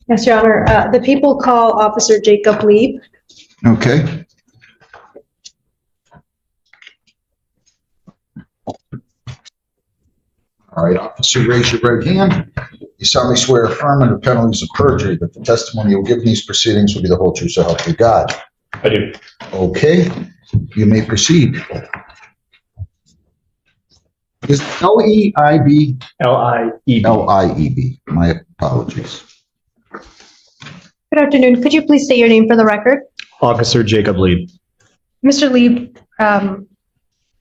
Yes, Your Honor. The people call Officer Jacob Lieb. Okay. All right, officer, raise your right hand. You solemnly swear or affirm under penalties of perjury that the testimony you will give in these proceedings will be the whole truth, so help you God. I do. Okay, you may proceed. Is L-E-I-B? L-I-E-B. L-I-E-B. My apologies. Good afternoon. Could you please state your name for the record? Officer Jacob Lieb. Mr. Lieb,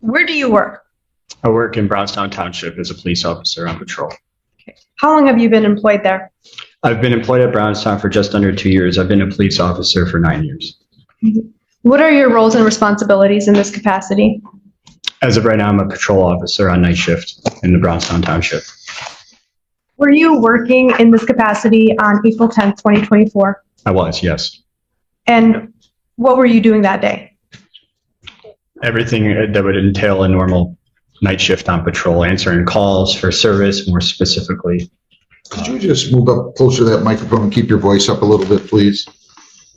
where do you work? I work in Brownstown Township as a police officer on patrol. How long have you been employed there? I've been employed at Brownstown for just under 2 years. I've been a police officer for 9 years. What are your roles and responsibilities in this capacity? As of right now, I'm a patrol officer on night shift in the Brownstown Township. Were you working in this capacity on April 10th, 2024? I was, yes. And what were you doing that day? Everything that would entail a normal night shift on patrol, answering calls for service, more specifically. Could you just move up closer to that microphone and keep your voice up a little bit, please?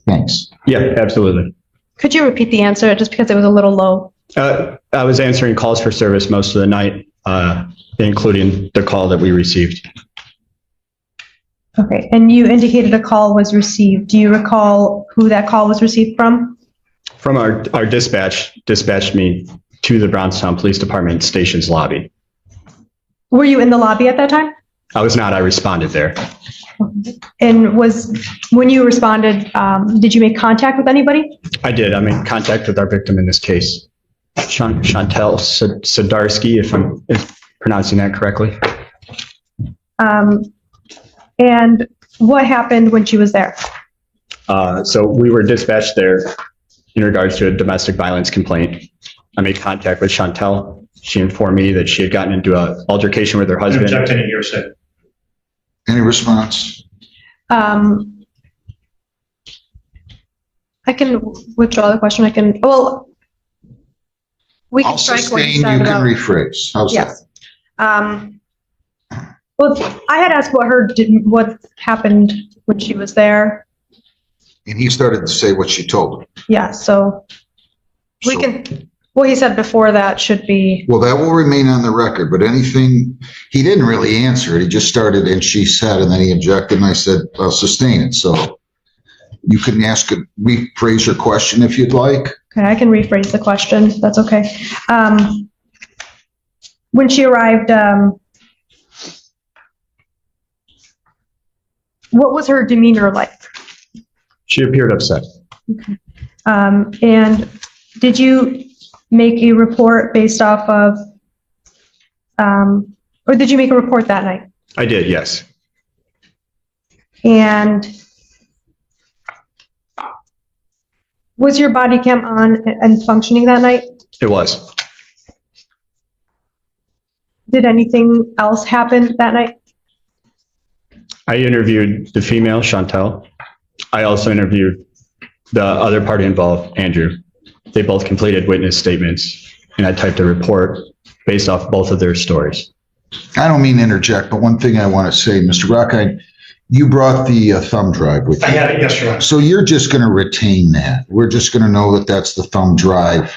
Thanks. Yeah, absolutely. Could you repeat the answer just because it was a little low? I was answering calls for service most of the night, including the call that we received. Okay, and you indicated a call was received. Do you recall who that call was received from? From our dispatch, dispatched me to the Brownstown Police Department station's lobby. Were you in the lobby at that time? I was not, I responded there. And when you responded, did you make contact with anybody? I did, I'm in contact with our victim in this case. Chantel Sadarski, if I'm pronouncing that correctly. And what happened when she was there? So we were dispatched there in regards to a domestic violence complaint. I made contact with Chantel. She informed me that she had gotten into an altercation with her husband. Objecting at your side. Any response? I can withdraw the question. We can I'll strike what sustain, you said you can about. rephrase. How's that? Yes. Well, I had asked what happened when she was there. And he started to say what she told him. Yeah, so we So- can, what he said before that should be, Well, that will remain on the record, but anything, he didn't really answer it. He just started and she said, and then he objected and I said, I'll sustain it. So you can rephrase your question if you'd like. okay, I can rephrase the question. That's okay. When she arrived, what was her demeanor like? She appeared upset. And did you make a report based off of, or did you make a report that night? I did, yes. And was your body cam on and functioning that night? It was. Did anything else happen that night? I interviewed the female, Chantel. I also interviewed the other party involved, Andrew. They both completed witness statements, and I typed a report based off both of their stories. I don't mean to interject, but one thing I want to say, Mr. Rockeye, you brought the thumb drive with you. I had it, yes, Your Honor. So you're just going to retain that. We're just going to know that that's the thumb drive.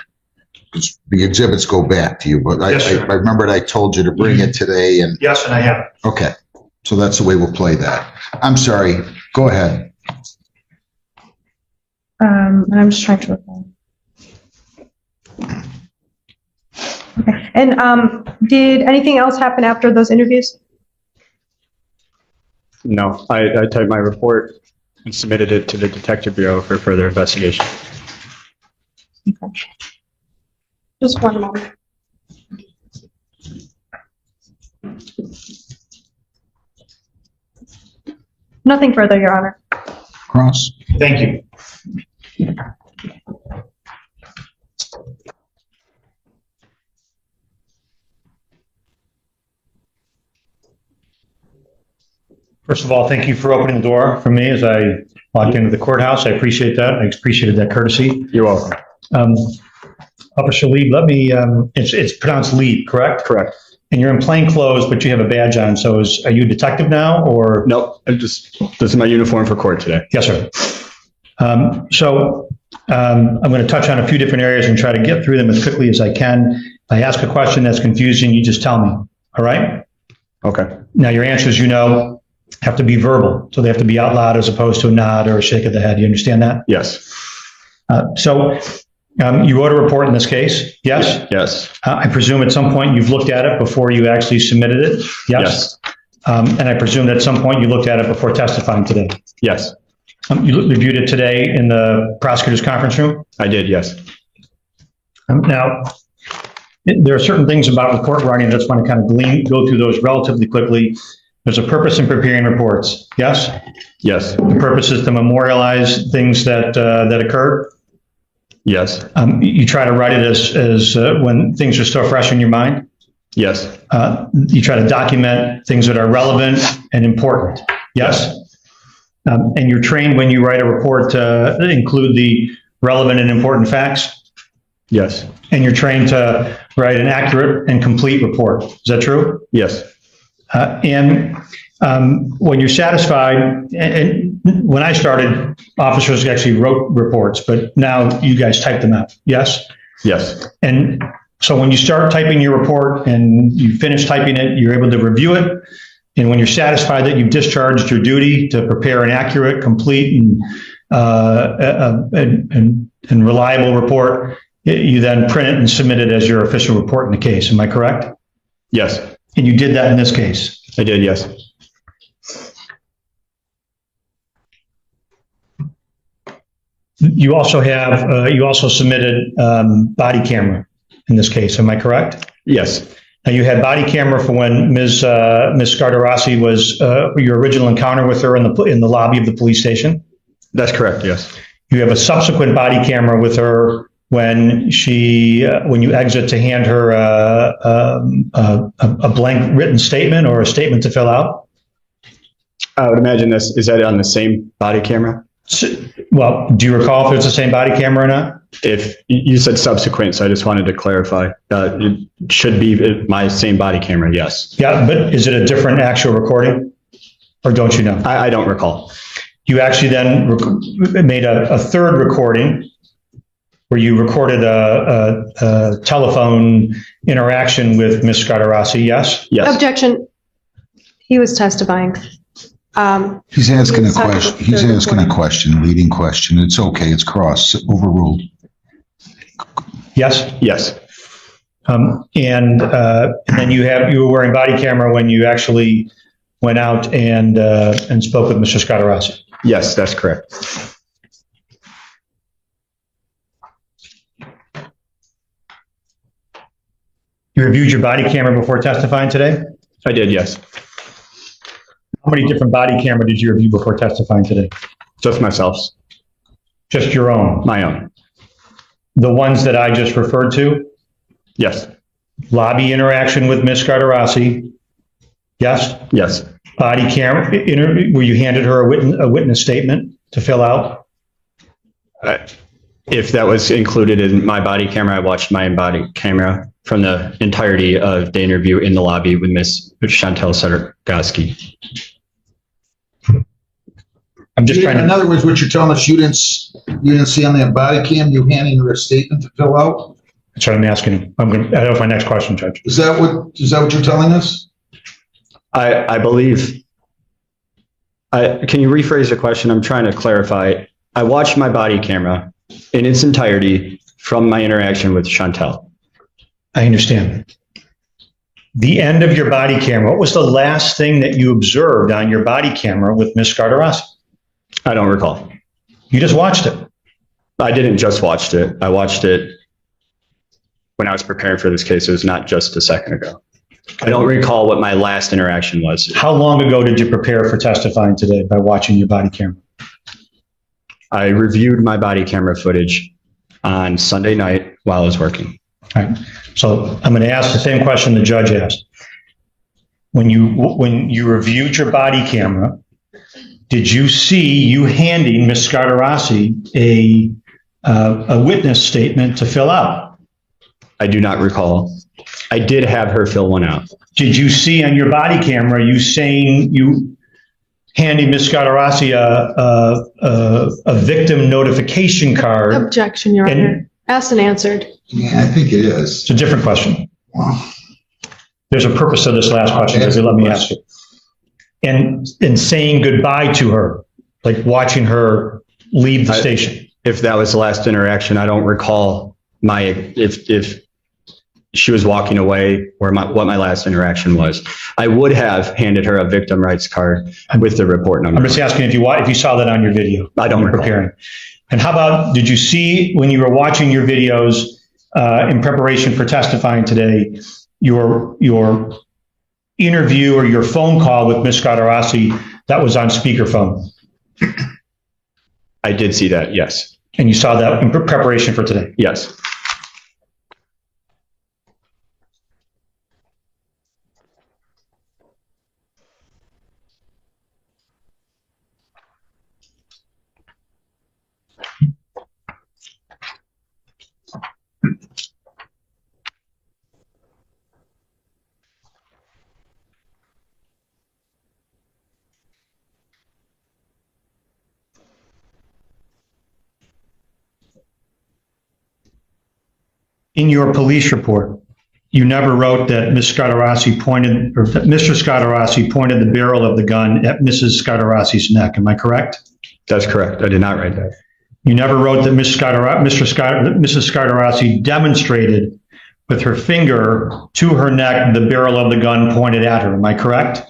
The exhibits go back to you, but Yes, sir. I remembered I told you to bring it today and, Yes, and I have it. okay. So that's the way we'll play that. I'm sorry. Go ahead. And I'm just trying to recall. Okay. And did anything else happen after those interviews? No, I typed my report and submitted it to the Detective Bureau for further investigation. Okay. Just one moment. Nothing further, Your Honor. Cross. Thank you. First of all, thank you for opening the door for me as I walked into the courthouse. I appreciate that. I appreciated that courtesy. You're welcome. Officer Lieb, let me, it's pronounced Lieb, correct? Correct. And you're in plain clothes, but you have a badge on. So are you a detective now or? Nope, this is my uniform for court today. Yes, sir. I'm going to touch on a few different areas and try to get through them as quickly as I can. If I ask a question that's confusing, you just tell me. All right? Okay. Now, your answers, have to be verbal. So they have to be out loud as opposed to a nod or a shake of the head. You understand that? Yes. You wrote a report in this case, yes? Yes. I presume at some point you've looked at it before you actually submitted it? Yes. And I presume that at some point you looked at it before testifying today? Yes. You reviewed it today in the prosecutor's conference room? I did, yes. Now, there are certain things about report writing that's want to kind of go through those relatively quickly. There's a purpose in preparing reports, yes? Yes. The purpose is to memorialize things that occurred? Yes. You try to write it as when things are still fresh in your mind? Yes. You try to document things that are relevant and important, yes? And you're trained when you write a report to include the relevant and important facts? Yes. And you're trained to write an accurate and complete report. Is that true? Yes. And when you're satisfied, and when I started, officers actually wrote reports, but now you guys type them out. Yes? Yes. And so when you start typing your report and you finish typing it, you're able to review it. And when you're satisfied that you've discharged your duty to prepare an accurate, complete, and reliable report, you then print it and submit it as your official report in the case. Am I correct? Yes. And you did that in this case? I did, yes. You also submitted body camera in this case. Am I correct? Yes. Now, you had body camera for when Ms. Scardarossi was your original encounter with her in the lobby of the police station? That's correct, yes. You have a subsequent body camera with her when you exit to hand her a blank written statement or a statement to fill out? I would imagine is that on the same body camera? Well, do you recall if it's the same body camera or not? If you said subsequent, so I just wanted to clarify. It should be my same body camera, yes. Yeah, but is it a different actual recording? Or don't you know? I don't recall. You actually then made a third recording where you recorded a telephone interaction with Ms. Scardarossi, yes? Yes. Objection. He was testifying. He's asking a question. He's asking a question, leading question. It's okay. It's cross, overruled. Yes? Yes. And then you were wearing body camera when you actually went out and spoke with Mr. Scardarossi. Yes, that's correct. You reviewed your body camera before testifying today? I did, yes. How many different body camera did you review before testifying today? Just myself. Just your own? My own. The ones that I just referred to? Yes. Lobby interaction with Ms. Scardarossi? Yes? Yes. Body camera, where you handed her a witness statement to fill out? If that was included in my body camera, I watched my body camera from the entirety of the interview in the lobby with Ms. Chantel Suddergoski. I'm just trying In to, other words, what you're telling us, you didn't see on that body cam, you handing her a statement to fill out? that's what I'm asking you. That was my next question, Judge. Is that what you're telling us? I believe. Can you rephrase the question? I'm trying to clarify. I watched my body camera in its entirety from my interaction with Chantel. I understand. The end of your body camera, what was the last thing that you observed on your body camera with Ms. Scardarossi? I don't recall. You just watched it. I didn't just watch it. I watched it when I was preparing for this case. It was not just a second ago. I don't recall what my last interaction was. How long ago did you prepare for testifying today by watching your body camera? I reviewed my body camera footage on Sunday night while I was working. All right. So I'm going to ask the same question the judge asked. When you reviewed your body camera, did you see you handing Ms. Scardarossi a witness statement to fill out? I do not recall. I did have her fill one out. Did you see on your body camera, you handing Ms. Scatarassi a victim notification card? Objection, Your Honor. Asked and answered. Yeah, I think it is. It's a different question. Wow. There's a purpose to this last question, if you let me ask it. And saying goodbye to her, like watching her leave the station. If that was the last interaction, I don't recall if she was walking away or what my last interaction was. I would have handed her a victim rights card with the report number. I'm just asking if you saw that on your video. I don't recall. Preparing. And how about, did you see when you were watching your videos in preparation for testifying today, your interview or your phone call with Ms. Scatarassi that was on speakerphone? I did see that, yes. And you saw that in preparation for today? Yes. In your police report, you never wrote that Ms. Scatarassi pointed, or that Mr. Scatarassi pointed the barrel of the gun at Mrs. Scatarassi's neck. Am I correct? That's correct. I did not write that. You never wrote that Mrs. Scatarassi demonstrated with her finger to her neck the barrel of the gun pointed at her. Am I correct?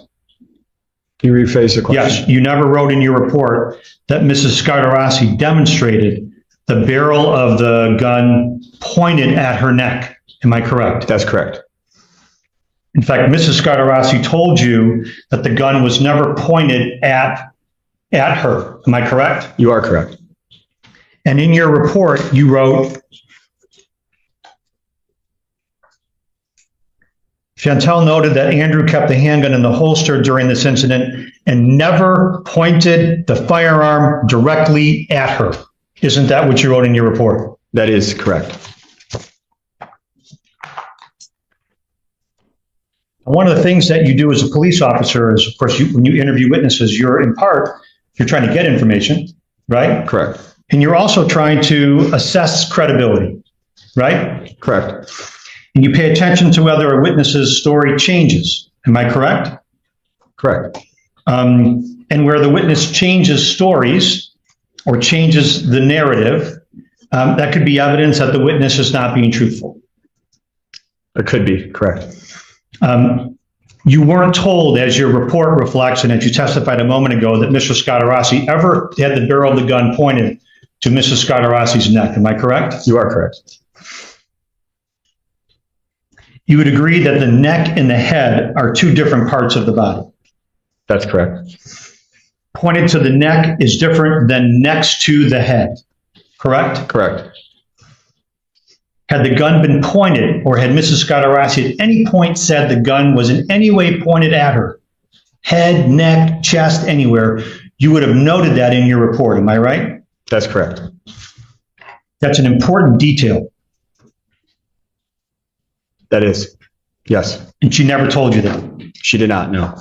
Can you rephrase the question? Yes. You never wrote in your report that Mrs. Scatarassi demonstrated the barrel of the gun pointed at her neck. Am I correct? That's correct. In fact, Mrs. Scatarassi told you that the gun was never pointed at her. Am I correct? You are correct. And in your report, you wrote, Chantel noted that Andrew kept the handgun in the holster during this incident and never pointed the firearm directly at her. Isn't that what you wrote in your report? That is correct. One of the things that you do as a police officer is, of course, when you interview witnesses, you're trying to get information, right? Correct. And you're also trying to assess credibility, right? Correct. And you pay attention to whether a witness's story changes. Am I correct? Correct. And where the witness changes stories or changes the narrative, that could be evidence that the witness is not being truthful. It could be, correct. You weren't told, as your report reflects and as you testified a moment ago, that Mr. Scatarassi ever had the barrel of the gun pointed to Mrs. Scatarassi's neck. Am I correct? You are correct. You would agree that the neck and the head are two different parts of the body. That's correct. Pointed to the neck is different than next to the head, correct? Correct. Had the gun been pointed, or had Mrs. Scatarassi at any point said the gun was in any way pointed at her, head, neck, chest, anywhere, you would have noted that in your report. Am I right? That's correct. That's an important detail. That is, yes. And she never told you that. She did not, no.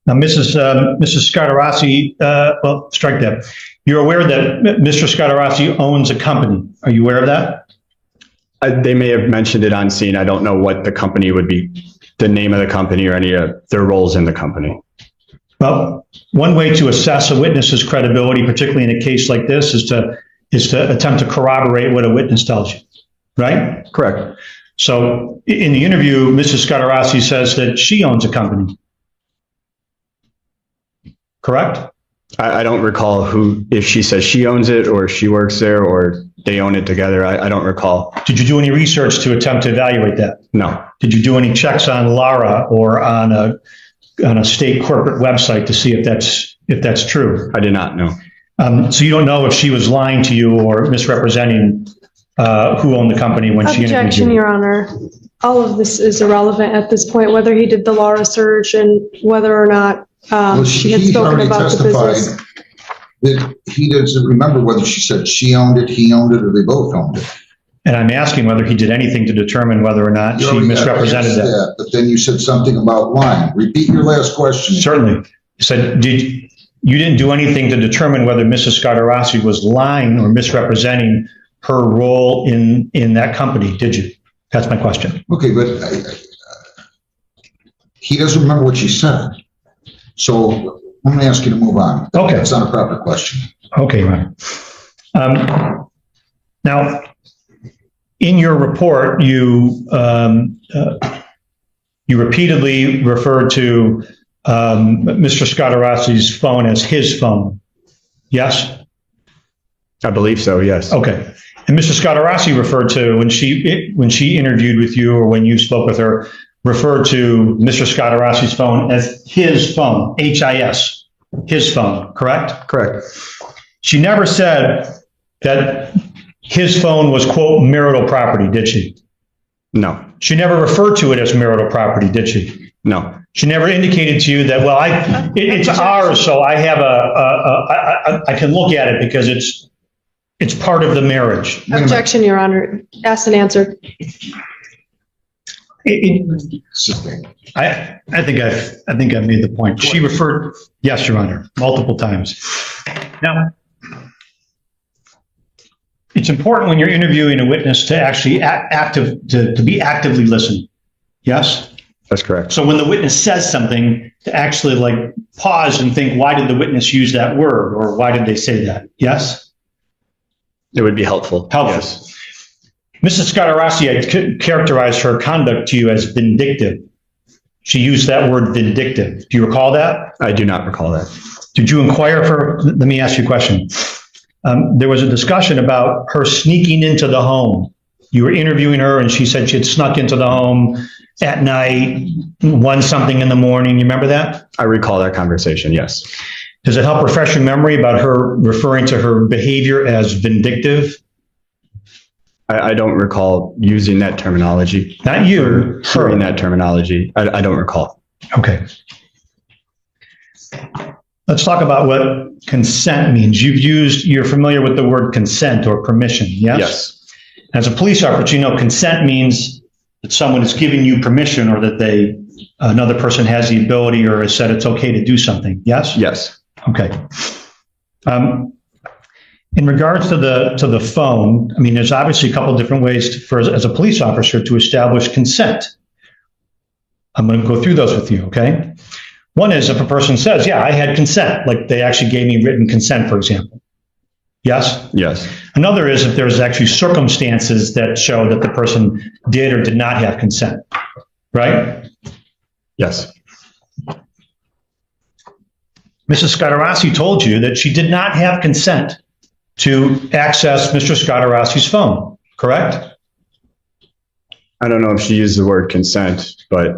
Now, Mrs. Scatarassi, well, strike that. You're aware that Mr. Scatarassi owns a company. Are you aware of that? They may have mentioned it on scene. I don't know what the company would be, the name of the company or any of their roles in the company. Well, one way to assess a witness's credibility, particularly in a case like this, is to attempt to corroborate what a witness tells you, right? Correct. So in the interview, Mrs. Scatarassi says that she owns a company. Correct? I don't recall if she says she owns it or she works there or they own it together. I don't recall. Did you do any research to attempt to evaluate that? No. Did you do any checks on Lara or on a state corporate website to see if that's true? I did not know. So you don't know if she was lying to you or misrepresenting who owned the company when she interviewed you? Objection, Your Honor. All of this is irrelevant at this point, whether he did the Lara search and whether or not she had spoken about the business. that he doesn't remember whether she said she owned it, he owned it, or they both owned it. And I'm asking whether he did anything to determine whether or not You she already misrepresented asked that. But then you said something about lying. Repeat your last question. Certainly. You said, you didn't do anything to determine whether Mrs. Scadarossi was lying or misrepresenting her role in that company, did you? That's my question. Okay, but he doesn't remember what she said. So I'm going to ask you to move on. Okay. That's not a proper question. Okay, Ron. Now, in your report, you repeatedly referred to Mr. Scadarossi's phone as his phone. Yes? I believe so, yes. Okay. And Mr. Scadarossi referred to, when she interviewed with you or when you spoke with her, referred to Mr. Scadarossi's phone as his phone, H-I-S, his phone, correct? Correct. She never said that his phone was, quote, marital property, did she? No, She never referred to it as marital property, did she? no. She never indicated to you that, well, it's ours, so I have I can look at it because it's part of the marriage. Wait a minute. Objection, Your Honor. Asked and answered. Sustain. I think I've made the point. She referred, yes, Your Honor, multiple times. Now, it's important when you're interviewing a witness to actually to be actively listening. Yes? That's correct. So when the witness says something, to actually like pause and think, why did the witness use that word, or why did they say that? Yes? It would be helpful. Helpful. Yes. Mrs. Scadarossi had characterized her conduct to you as vindictive. She used that word vindictive. Do you recall that? I do not recall that. Did you inquire for, let me ask you a question. There was a discussion about her sneaking into the home. You were interviewing her and she said she had snuck into the home at night, 1 something in the morning. You remember that? I recall that conversation, yes. Does it help refresh your memory about her referring to her behavior as vindictive? I don't recall using that terminology. Not you, Hearing her. that terminology. I don't recall. Okay. Let's talk about what consent means. You're familiar with the word consent or permission, yes? Yes. As a police officer, you know consent means that someone is giving you permission or that another person has the ability or has said it's okay to do something, yes? Yes. Okay. In regards to the phone, I mean, there's obviously a couple different ways as a police officer to establish consent. I'm going to go through those with you, okay? One is if a person says, yeah, I had consent, like they actually gave me written consent, for example. Yes? Yes. Another is if there's actually circumstances that show that the person did or did not have consent, right? Yes. Mrs. Scadarossi told you that she did not have consent to access Mr. Scadarossi's phone, correct? I don't know if she used the word consent, but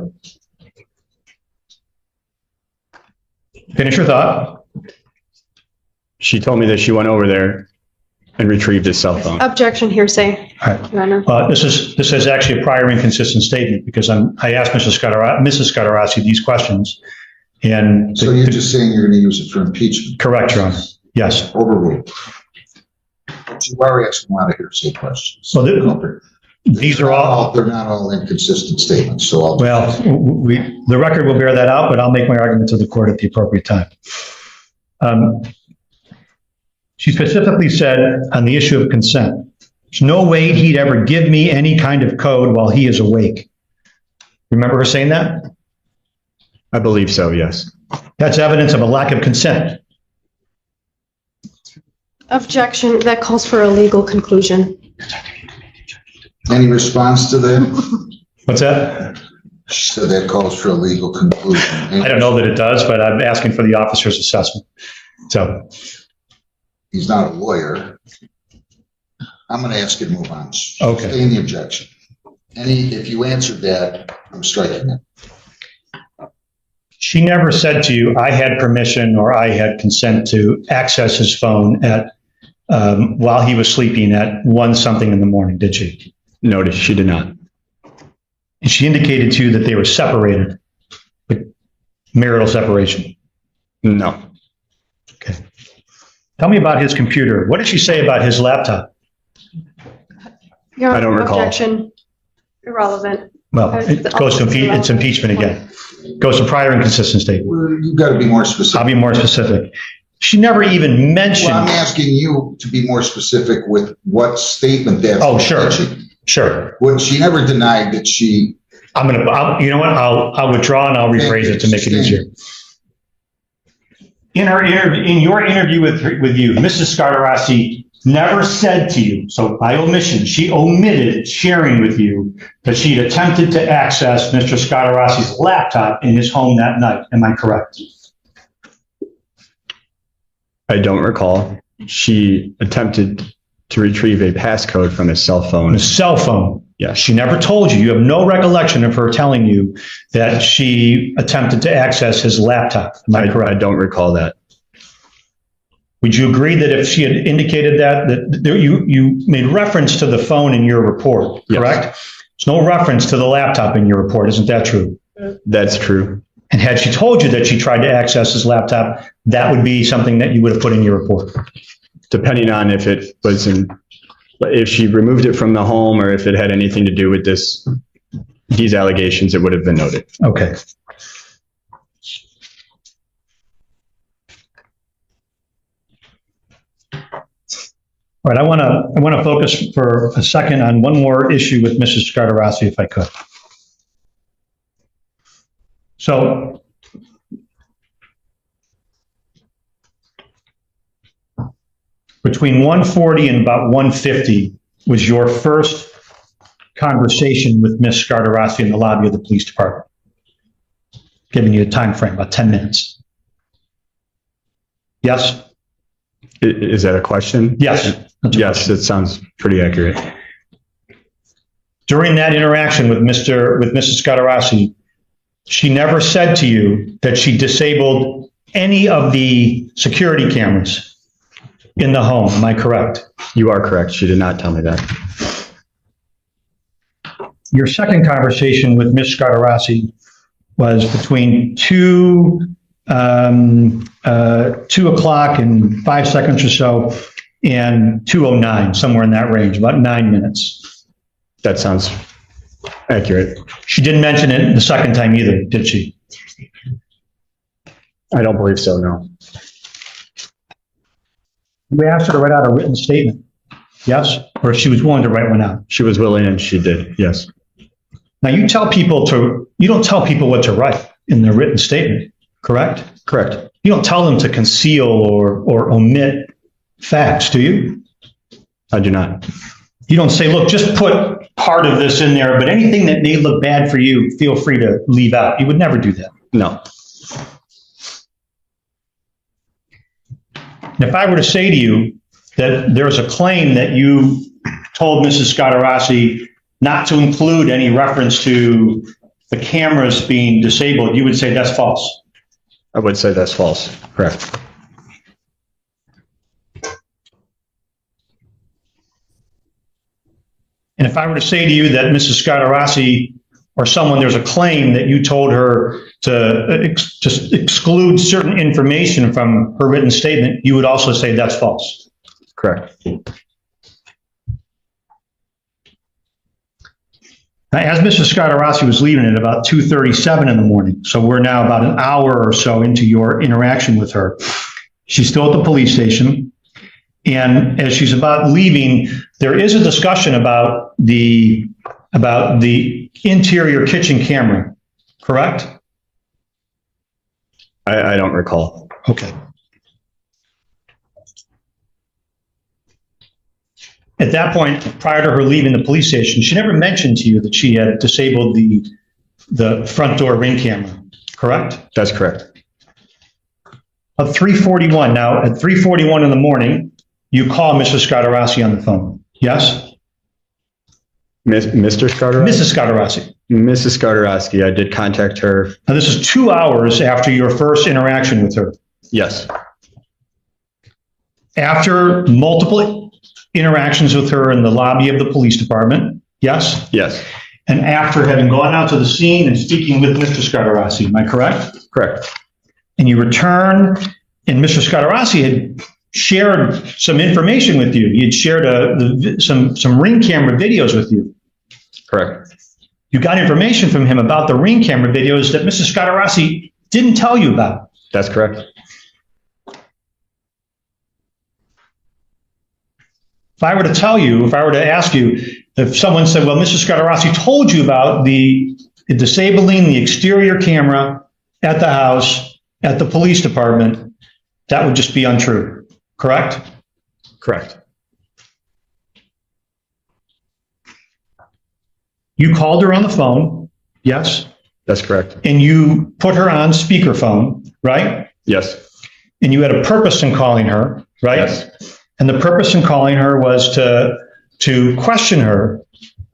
Finish your thought. she told me that she went over there and retrieved his cell phone. Objection, hearsay, All right. Your Honor. This is actually a prior inconsistent statement because I asked Mrs. Scadarossi these questions, and So you're just saying you're going to use it for impeachment? correct, Your Honor. Yes. Overruled. You are asking a lot of hearsay questions. So these are all. They're not all inconsistent statements, so I'll. Well, the record will bear that out, but I'll make my argument to the court at the appropriate time. She specifically said on the issue of consent, there's no way he'd ever give me any kind of code while he is awake. Remember her saying that? I believe so, yes. That's evidence of a lack of consent. Objection, that calls for a legal conclusion. Any response to that? What's that? She said that calls for a legal conclusion. I don't know that it does, but I'm asking for the officer's assessment. So, He's not a lawyer. I'm going to ask you to move on. Okay. Stay in the objection. If you answered that, I'm striking it. she never said to you, I had permission or I had consent to access his phone at while he was sleeping at 1 something in the morning, did she? No, she did not. And she indicated to you that they were separated, but marital separation. No. Okay. Tell me about his computer. What did she say about his laptop? Your I don't recall. Objection. Irrelevant. Well, it goes to, it's impeachment again. Goes to prior inconsistent statement. Well, you got to be more specific. I'll be more specific. She never even mentioned. Well, I'm asking you to be more specific with what statement that's. Oh, sure. that she- Sure. Well, she never denied that she. You know what? I'll withdraw and I'll rephrase it to make it easier. In your interview with you, Mrs. Scardarossi never said to you, so by omission, she omitted sharing with you that she had attempted to access Mr. Scardarossi's laptop in his home that night. Am I correct? I don't recall. She attempted to retrieve a passcode from his cell On phone. his cell phone. Yes. She never told you. You have no recollection of her telling you that she attempted to access his laptop. Am I correct? I don't recall that. Would you agree that if she had indicated that you made reference to the phone in your report, Yes. correct? There's no reference to the laptop in your report. Isn't that true? That's true. And had she told you that she tried to access his laptop, that would be something that you would have put in your report. Depending on if it was if she removed it from the home or if it had anything to do with these allegations, it would have been noted. Okay. All right, I want to focus for a second on one more issue with Mrs. Scardarossi, if I could. So, between 1:40 and about 1:50 was your first conversation with Ms. Scardarossi in the lobby of the police department. Giving you a time frame, about 10 minutes. Yes? Is that a question? Yes. That's a Yes, it sounds pretty accurate. During that interaction with Mrs. Scardarossi, she never said to you that she disabled any of the security cameras in the home. Am I correct? You are correct. She did not tell me that. Your second conversation with Ms. Scardarossi was between 2 o'clock and 5 seconds or so and 2:09, somewhere in that range, about 9 minutes. That sounds accurate. She didn't mention it the second time either, did she? I don't believe so, no. You asked her to write out a written statement, yes? Or if she was willing to write one out? She was willing and she did, yes. Now, you don't tell people what to write in their written statement, correct? Correct. You don't tell them to conceal or omit facts, do you? I do not. You don't say, look, just put part of this in there, but anything that may look bad for you, feel free to leave out. You would never do that. No. And if I were to say to you that there's a claim that you told Mrs. Scardarossi not to include any reference to the cameras being disabled, you would say that's false. I would say that's false. Correct. And if I were to say to you that Mrs. Scardarossi or someone, there's a claim that you told her to just exclude certain information from her written statement, you would also say that's false. Correct. Now, as Mrs. Scardarossi was leaving at about 2:37 in the morning, so we're now about an hour or so into your interaction with her, she's still at the police station. And as she's about leaving, there is a discussion about the interior kitchen camera, correct? I don't recall. Okay. At that point, prior to her leaving the police station, she never mentioned to you that she had disabled the front door ring camera, correct? That's correct. At 3:41, now at 3:41 in the morning, you call Mrs. Scardarossi on the phone, yes? Mr. Scardarossi? Mrs. Scardarossi. Mrs. Scardarossi, I did contact her. Now, this is 2 hours after your first interaction with her. Yes. After multiple interactions with her in the lobby of the police department, yes? Yes. And after having gone out to the scene and speaking with Mr. Scardarossi, am I correct? Correct. And you return, and Mr. Scardarossi had shared some information with you. He had shared some Ring camera videos with you. Correct. You got information from him about the Ring camera videos that Mrs. Scottarossi didn't tell you about. That's correct. If I were to ask you, if someone said, well, Mrs. Scottarossi told you about the disabling the exterior camera at the house, at the police department, that would just be untrue, correct? Correct. You called her on the phone, yes? That's correct. And you put her on speakerphone, right? Yes. And you had a purpose in calling her, right? Yes. And the purpose in calling her was to question her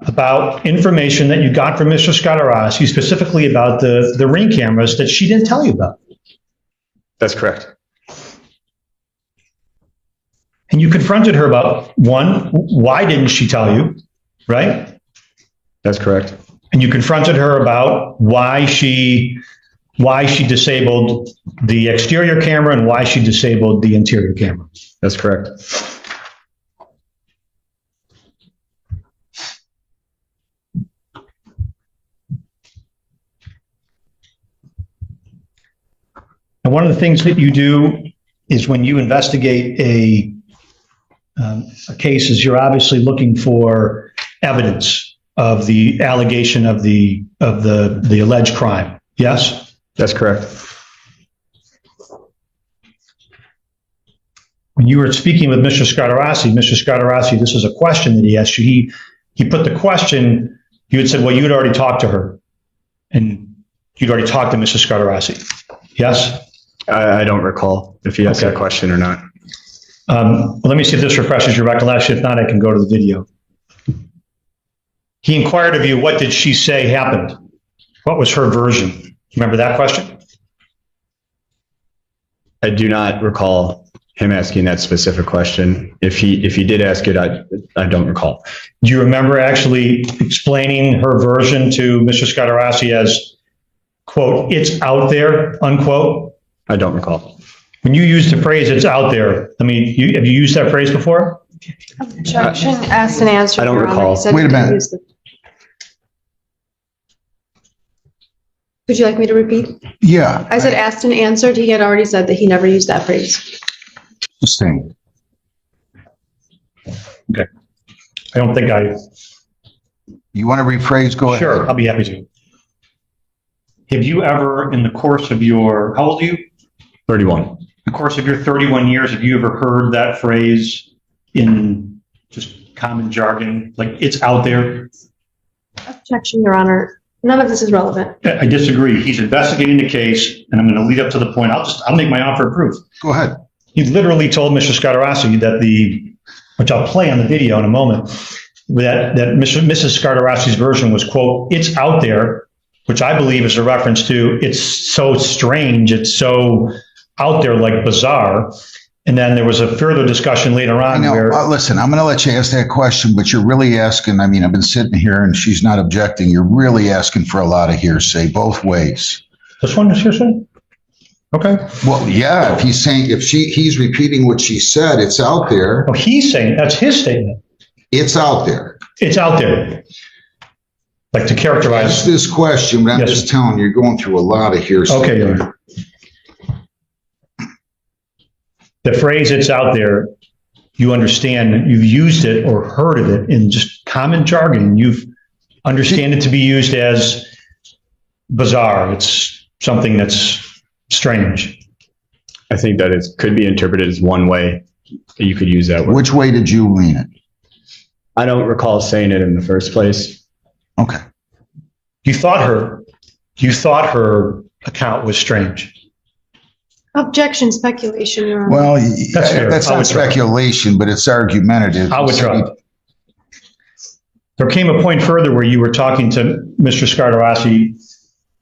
about information that you got from Mr. Scottarossi, specifically about the Ring cameras that she didn't tell you about. That's correct. And you confronted her about, one, why didn't she tell you, right? That's correct. And you confronted her about why she disabled the exterior camera and why she disabled the interior camera. That's correct. And one of the things that you do is when you investigate a case is you're obviously looking for evidence of the allegation of the alleged crime. Yes? That's correct. When you were speaking with Mr. Scottarossi, this is a question that he asked you. He put the question, you had said, well, you had already talked to her and you'd already talked to Mr. Scottarossi. Yes? I don't recall if he asked that question or not. Well, let me see if this refreshes your recollection. If not, I can go to the video. He inquired of you, what did she say happened? What was her version? Remember that question? I do not recall him asking that specific question. If he did ask it, I don't recall. Do you remember actually explaining her version to Mr. Scottarossi as, quote, it's out there, unquote? I don't recall. When you used the phrase, it's out there, I mean, have you used that phrase before? Objection, asked and answered. I don't Your Honor. recall. He said Wait a he minute. used it. Would you like me to repeat? Yeah. I said asked and answered. He had already said that he never used that phrase. Sustained. Okay. I don't think You want to rephrase? Go ahead. Sure, I'll be happy to. Have you ever, in the course of your, how old are you? 31. In the course of your 31 years, have you ever heard that phrase in just common jargon, like it's out there? Objection, Your Honor. None of this is relevant. I disagree. He's investigating the case, and I'm going to lead up to the point. I'll make my offer of proof. Go ahead. He literally told Mr. Scottarossi that which I'll play on the video in a moment, that Mrs. Scotarassi's version was, quote, it's out there, which I believe is a reference to it's so strange, it's so out there, like bizarre. And then there was a further discussion later on where... Listen, I'm going to let you ask that question, but you're really asking, I mean, I've been sitting here and she's not objecting. You're really asking for a lot of hearsay, both ways. This one is hearsay? Okay. Well, yeah, if he's saying, he's repeating what she said, it's out there. Oh, he's saying, that's his statement. It's out there. It's out there. Like to characterize... Ask this question, but I'm Yes. just telling you, you're going through a lot of hearsay. Okay, Your Honor. The phrase "it's out there," you understand, you've used it or heard of it in just common jargon. You've understand it to be used as bizarre. It's something that's strange. I think that it could be interpreted as one way that you could use that word. Which way did you lean it? I don't recall saying it in the first place. Okay. You thought her account was strange. Objection, speculation, Your Honor. Well, That's fair. that's I not would try. speculation, but it's argumentative. I would try. There came a point further where you were talking to Mr. Scottarossi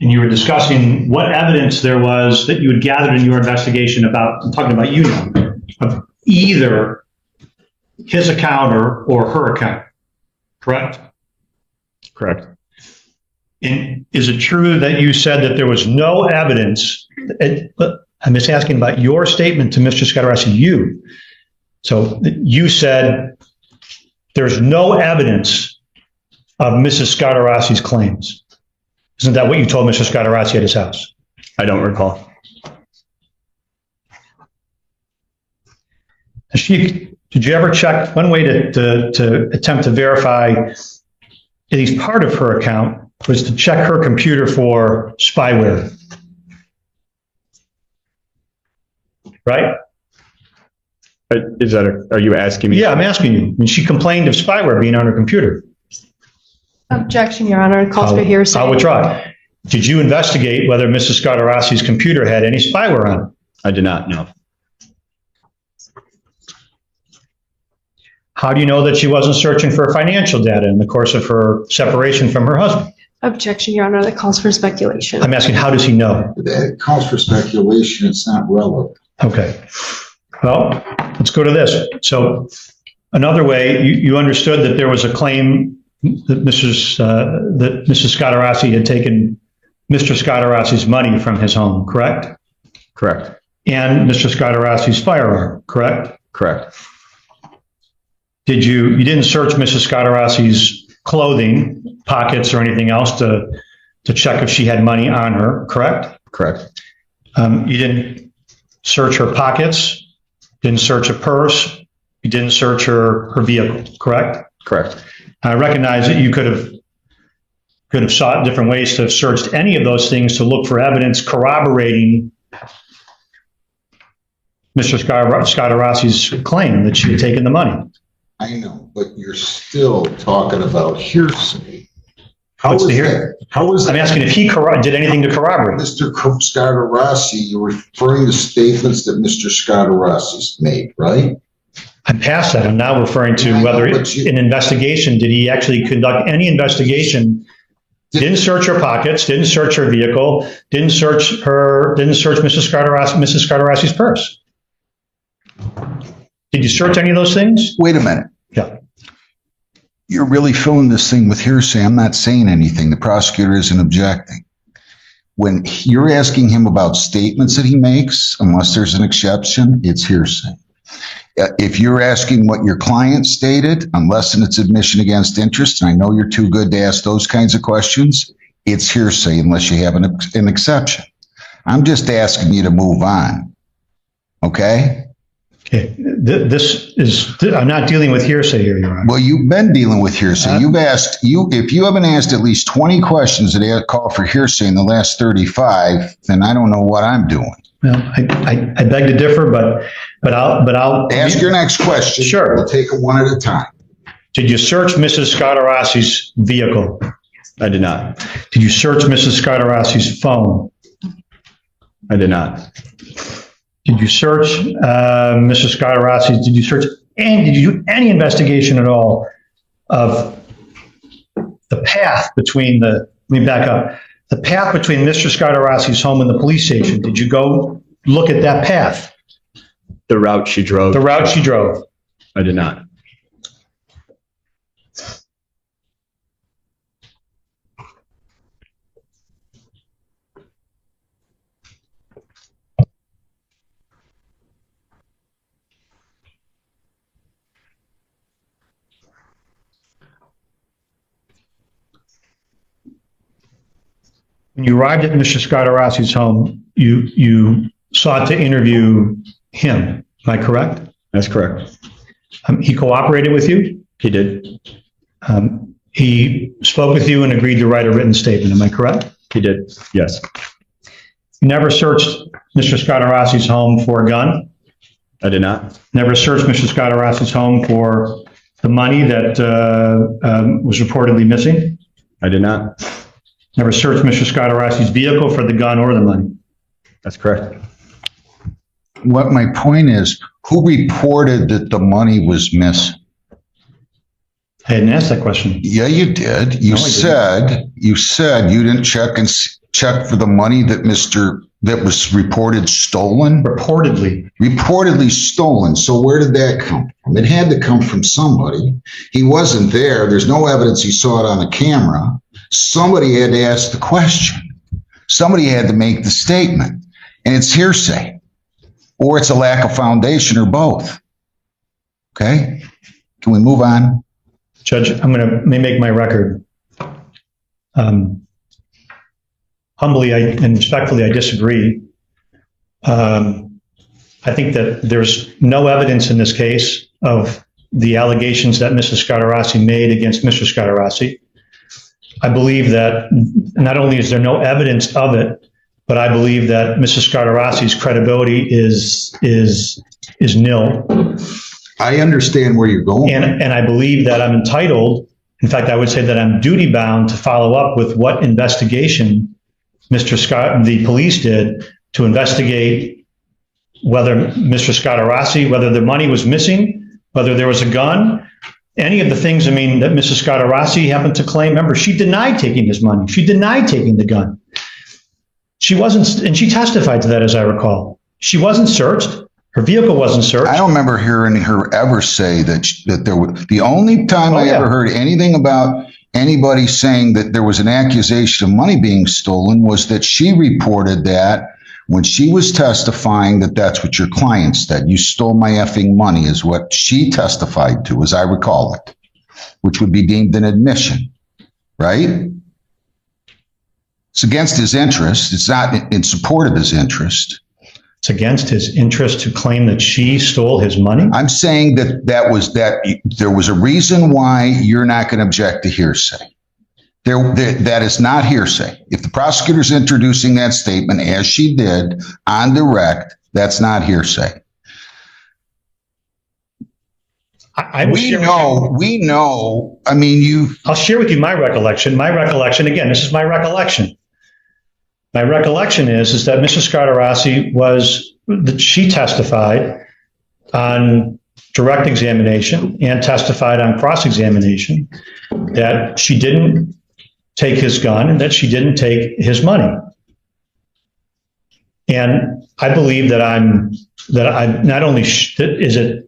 and you were discussing what evidence there was that you had gathered in your investigation about, I'm talking about you now, of either his account or her account, correct? Correct. And is it true that you said that there was no evidence, I'm just asking about your statement to Mr. Scottarossi, So you said there's no evidence of Mrs. Scotarassi's claims. Isn't that what you told Mr. Scotarassi at his house? I don't recall. Did you ever check, one way to attempt to verify at least part of her account was to check her computer for spyware? Right? Are you asking me? Yeah, I'm asking you. And she complained of spyware being on her computer. Objection, Your Honor. It calls for hearsay. I'll withdraw. Did you investigate whether Mrs. Scotarassi's computer had any spyware on it? I did not know. How do you know that she wasn't searching for financial data in the course of her separation from her husband? Objection, Your Honor. That calls for speculation. I'm asking, how does he know? That calls for speculation. It's not relevant. Okay. Well, let's go to this. So another way, you understood that there was a claim that Mrs. Scotarassi had taken Mr. Scotarassi's money from his home, correct? Correct. And Mr. Scotarassi's firearm, correct? Correct. You didn't search Mrs. Scotarassi's clothing, pockets, or anything else to check if she had money on her, correct? Correct. You didn't search her pockets, didn't search a purse, you didn't search her vehicle, correct? Correct. I recognize that you could have sought different ways to have searched any of those things to look for evidence corroborating Mr. Scotarassi's claim that she had taken the money. I know, but you're still talking about hearsay. What's the hearsay? How is that? I'm asking if he did anything to corroborate. Mr. Scotarassi, you're referring to statements that Mr. Scotarassi's made, right? I'm past that. I'm now referring to whether an investigation, did he actually conduct any investigation? Didn't search her pockets, didn't search her vehicle, didn't search Mrs. Scotarassi's purse. Did you search any of those things? Wait a minute. Yeah. You're really filling this thing with hearsay. I'm not saying anything. The prosecutor isn't objecting. When you're asking him about statements that he makes, unless there's an exception, it's hearsay. If you're asking what your client stated, unless it's admission against interest, and I know you're too good to ask those kinds of questions, it's hearsay unless you have an exception. I'm just asking you to move on. Okay? Okay. I'm not dealing with hearsay here, Your Honor. Well, you've been dealing with hearsay. If you haven't asked at least 20 questions that call for hearsay in the last 35, then I don't know what I'm doing. Well, I beg to differ, but I'll Ask your next question. Sure. We'll take it one at a time. Did you search Mrs. Scotarassi's vehicle? I did not. Did you search Mrs. Scotarassi's phone? I did not. Did you search Mrs. Scotarassi's? Did you do any investigation at all of the path between let me back up. The path between Mr. Scotarassi's home and the police station? Did you go look at that path? The route she drove. The route she drove. I did not. When you arrived at Mr. Scotarassi's home, you sought to interview him. Am I correct? That's correct. He cooperated with you? He did. He spoke with you and agreed to write a written statement. Am I correct? He did. Yes. You never searched Mr. Scotarassi's home for a gun? I did not. Never searched Mr. Scotarassi's home for the money that was reportedly missing? I did not. Never searched Mr. Scotarassi's vehicle for the gun or the money? That's correct. What my point is, who reported that the money was missing? I hadn't asked that question. Yeah, you did. You said you didn't check for the money that was reported stolen. Reportedly stolen. So where did that come from? It had to come from somebody. He wasn't there. There's no evidence he saw it on the camera. Somebody had to ask the question. Somebody had to make the statement. And it's hearsay. Or it's a lack of foundation, or both. Okay? Can we move on? Judge, may make my record. Humbly and respectfully, I disagree. I think that there's no evidence in this case of the allegations that Mrs. Scadarrasi made against Mr. Scadarrasi. I believe that not only is there no evidence of it, but I believe that Mrs. Scadarrasi's credibility is nil. I understand where you're going. And I believe that I'm entitled, in fact, I would say that I'm duty bound to follow up with what investigation the police did to investigate whether Mr. Scadarrasi, whether the money was missing, whether there was a gun, any of the things, that Mrs. Scadarrasi happened to claim. Remember, she denied taking his money. She denied taking the gun. She wasn't, and she testified to that, as I recall. She wasn't searched. Her vehicle wasn't searched. I don't remember hearing her ever say that there was, the only time I ever heard anything about anybody saying that there was an accusation of money being stolen was that she reported that when she was testifying that that's what your client said. You stole my effing money is what she testified to, as I recall it, which would be deemed an admission, right? It's against his interest. It's not in support of his interest. It's against his interest to claim that she stole his money? I'm saying that there was a reason why you're not going to object to hearsay. That is not hearsay. If the prosecutor's introducing that statement, as she did on direct, that's not hearsay. We know. I mean, I'll share with you my recollection. My recollection, again, this is my recollection. My recollection is that Mrs. Scadarrasi she testified on direct examination and testified on cross-examination that she didn't take his gun and that she didn't take his money. And I believe that I'm not only is it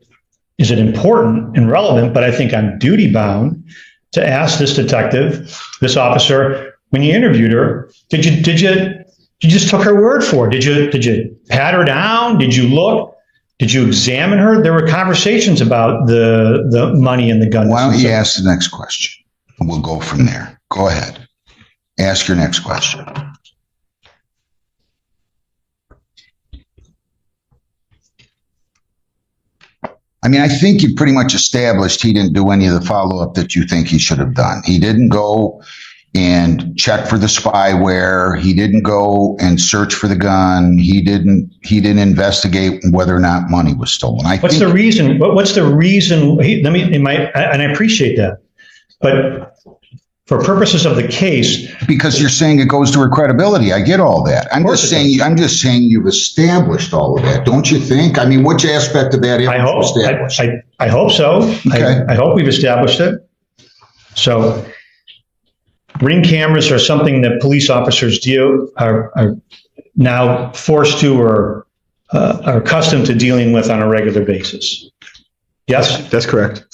important and relevant, but I think I'm duty bound to ask this detective, this officer, when you interviewed her, did you just took her word for it? Did you pat her down? Did you look? Did you examine her? There were conversations about the money and the gun. Why don't you ask the next question? And we'll go from there. Go ahead. Ask your next question. I mean, I think you pretty much established he didn't do any of the follow-up that you think he should have done. He didn't go and check for the spyware. He didn't go and search for the gun. He didn't investigate whether or not money was stolen. What's the reason? What's the reason? And I appreciate that, but for purposes of the case, because you're saying it goes to her credibility. I get all that. I'm just saying you've established all of that, don't you think? I mean, which aspect of that? I hope so. Okay. I hope we've established it. So, ring cameras are something that police officers are now forced to or are accustomed to dealing with on a regular basis. Yes? That's correct.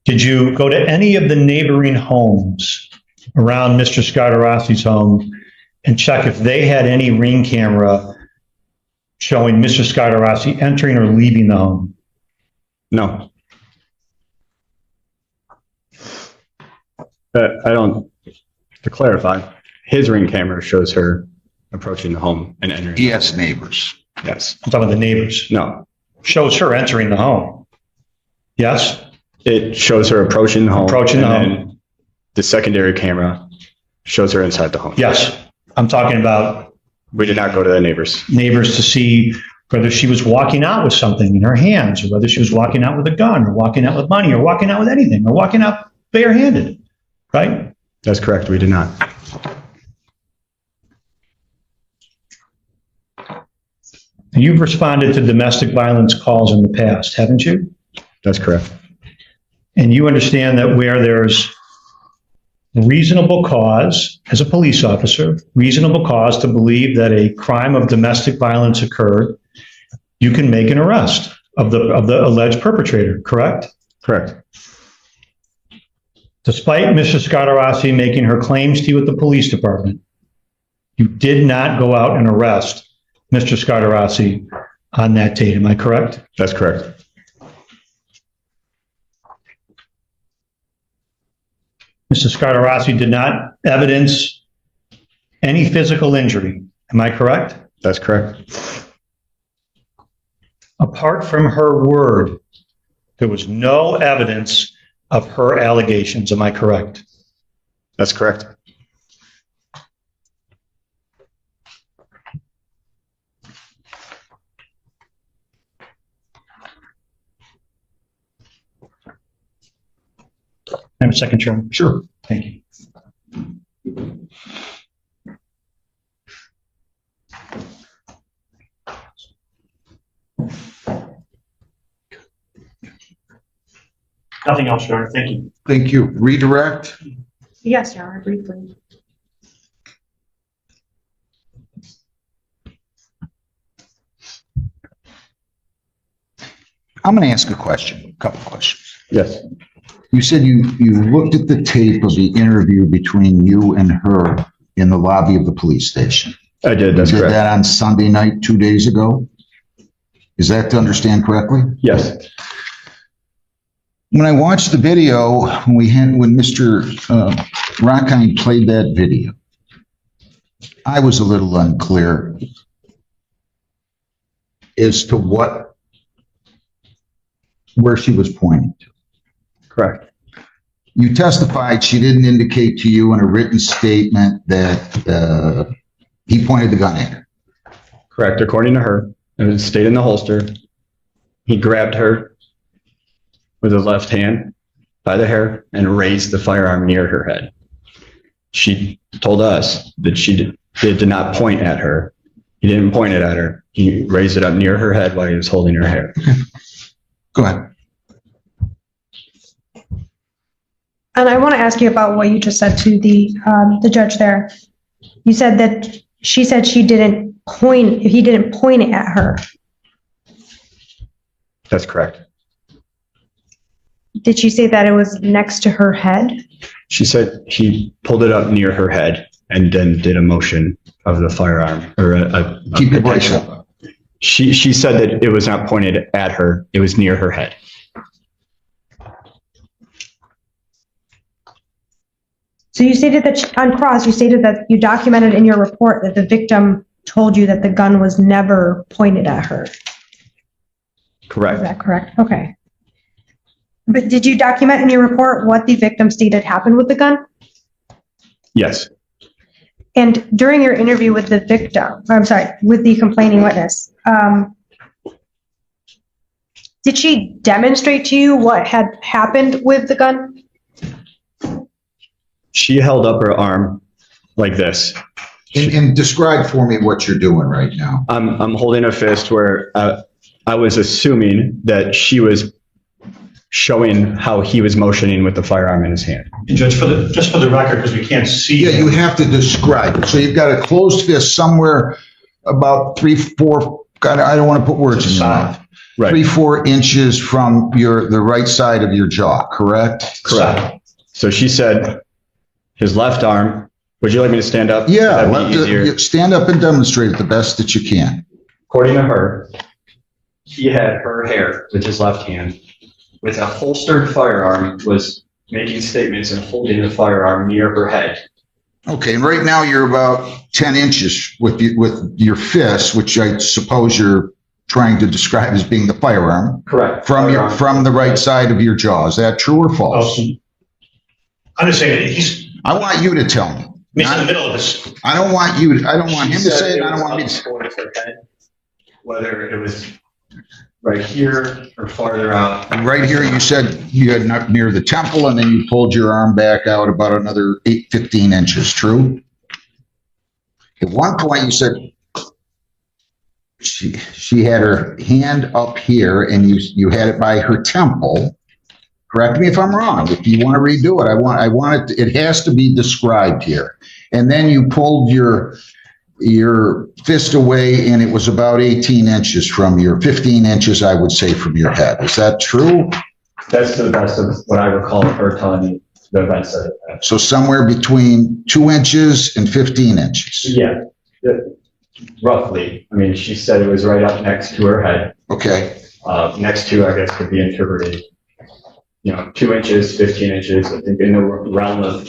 Did you go to any of the neighboring homes around Mr. Scadarrasi's home and check if they had any ring camera showing Mr. Scadarrasi entering or leaving the home? No. To clarify, his ring camera shows her approaching the home and entering. He has neighbors. Yes. I'm talking about the neighbors. No. Shows her entering the home. Yes? It shows her approaching the home. Approaching the home. And the secondary camera shows her inside the home. Yes. I'm talking about We did not go to the neighbors to see whether she was walking out with something in her hands, or whether she was walking out with a gun, or walking out with money, or walking out with anything, or walking out barehanded. Right? That's correct. We did not. You've responded to domestic violence calls in the past, haven't you? That's correct. And you understand that where there's reasonable cause, as a police officer, reasonable cause to believe that a crime of domestic violence occurred, you can make an arrest of the alleged perpetrator, correct? Correct. Despite Mrs. Scadarrasi making her claims to you at the police department, you did not go out and arrest Mr. Scadarrasi on that date. Am I correct? That's correct. Mr. Scartarossi did not evidence any physical injury. Am I correct? That's correct. Apart from her word, there was no evidence of her allegations. Am I correct? That's correct. Have a second, Chairman. Sure. Thank you. Nothing else, Your Honor. Thank you. Thank you. Redirect? Yes, Your Honor, briefly. I'm going to ask a question, a couple questions. Yes. You said you looked at the tape of the interview between you and her in the lobby of the police station. I did. You That's did correct. that on Sunday night, 2 days ago? Is that to understand correctly? Yes. When I watched the video, when Mr. Rockine played that video, I was a little unclear as to where she was pointing to. Correct. You testified she didn't indicate to you in a written statement that he pointed the gun at her. Correct. According to her, it stayed in the holster. He grabbed her with his left hand by the hair and raised the firearm near her head. She told us that she did not point at her. He didn't point it at her. He raised it up near her head while he was holding her hair. Go ahead. And I want to ask you about what you just said to the judge there. You said that she said he didn't point it at her. That's correct. Did she say that it was next to her head? She said he pulled it up near her head and then did a motion of the firearm or Keep your voice up. She said that it was not pointed at her. It was near her head. So you stated that on cross, you stated that you documented in your report that the victim told you that the gun was never pointed at her. Is Correct. that correct? Okay. But did you document in your report what the victim stated happened with the gun? Yes. And during your interview with the victim, with the complaining witness, did she demonstrate to you what had happened with the gun? She held up her arm like this. And describe for me what you're doing right now. I'm holding a fist where I was assuming that she was showing how he was motioning with the firearm in his hand. And Judge, just for the record, because we can't see. Yeah, you have to describe it. So you've got a closed fist somewhere about 3, 4, God, I don't want to put words in your mouth. Right. 3, 4 inches from the right side of your jaw, correct? Correct. So she said his left arm. Would you like me to stand up? Yeah, That'd be easier. stand up and demonstrate it the best that you can. According to her, he had her hair with his left hand with a holstered firearm, was making statements and holding the firearm near her head. Okay, and right now you're about 10 inches with your fist, which I suppose you're trying to describe as being the firearm. Correct. From the right side of your jaw. Is that true or false? I'm just saying, he's I want you to tell me. in the middle of this. I don't want him to say it. I don't want me to say it. Whether it was right here or farther out. And right here, you said you had not near the temple, and then you pulled your arm back out about another 15 inches, true? At one point, you said she had her hand up here, and you had it by her temple. Correct me if I'm wrong. If you want to redo it, I want it. It has to be described here. And then you pulled your fist away, and it was about 18 inches from your 15 inches, I would say, from your head. Is that true? That's to the best of what I recall of her telling me the events of it. So somewhere between 2 inches and 15 inches. Yeah. Roughly. I mean, she said it was right up next to her head. Okay, Next to, I guess, could be interpreted, 2 inches, 15 inches. I think in the realm of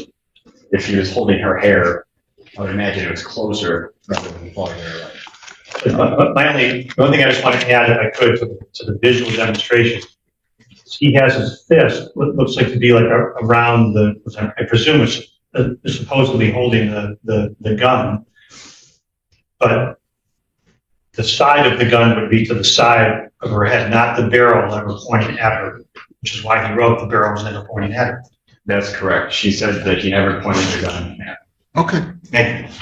if she was holding her hair, I would imagine it was closer rather than farther. The only thing I just want to add, if I could, to the visual demonstration, he has his fist, what looks like to be like around I presume it's supposedly holding the gun, but the side of the gun would be to the side of her head, not the barrel ever pointing at her, which is why he wrote the barrel was never pointing at her. That's correct. She said that he never pointed the gun at her. okay. Thank you.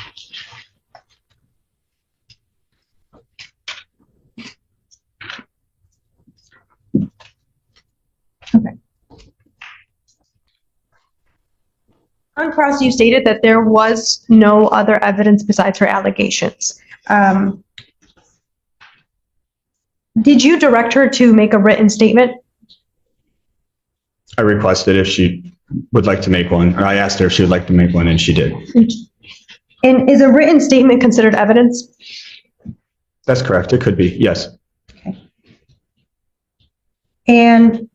On cross, you stated that there was no other evidence besides her allegations. Did you direct her to make a written statement? I requested if she would like to make one, or I asked her if she would like to make one, and she did. And is a written statement considered evidence? That's correct. It could be, yes. Okay. And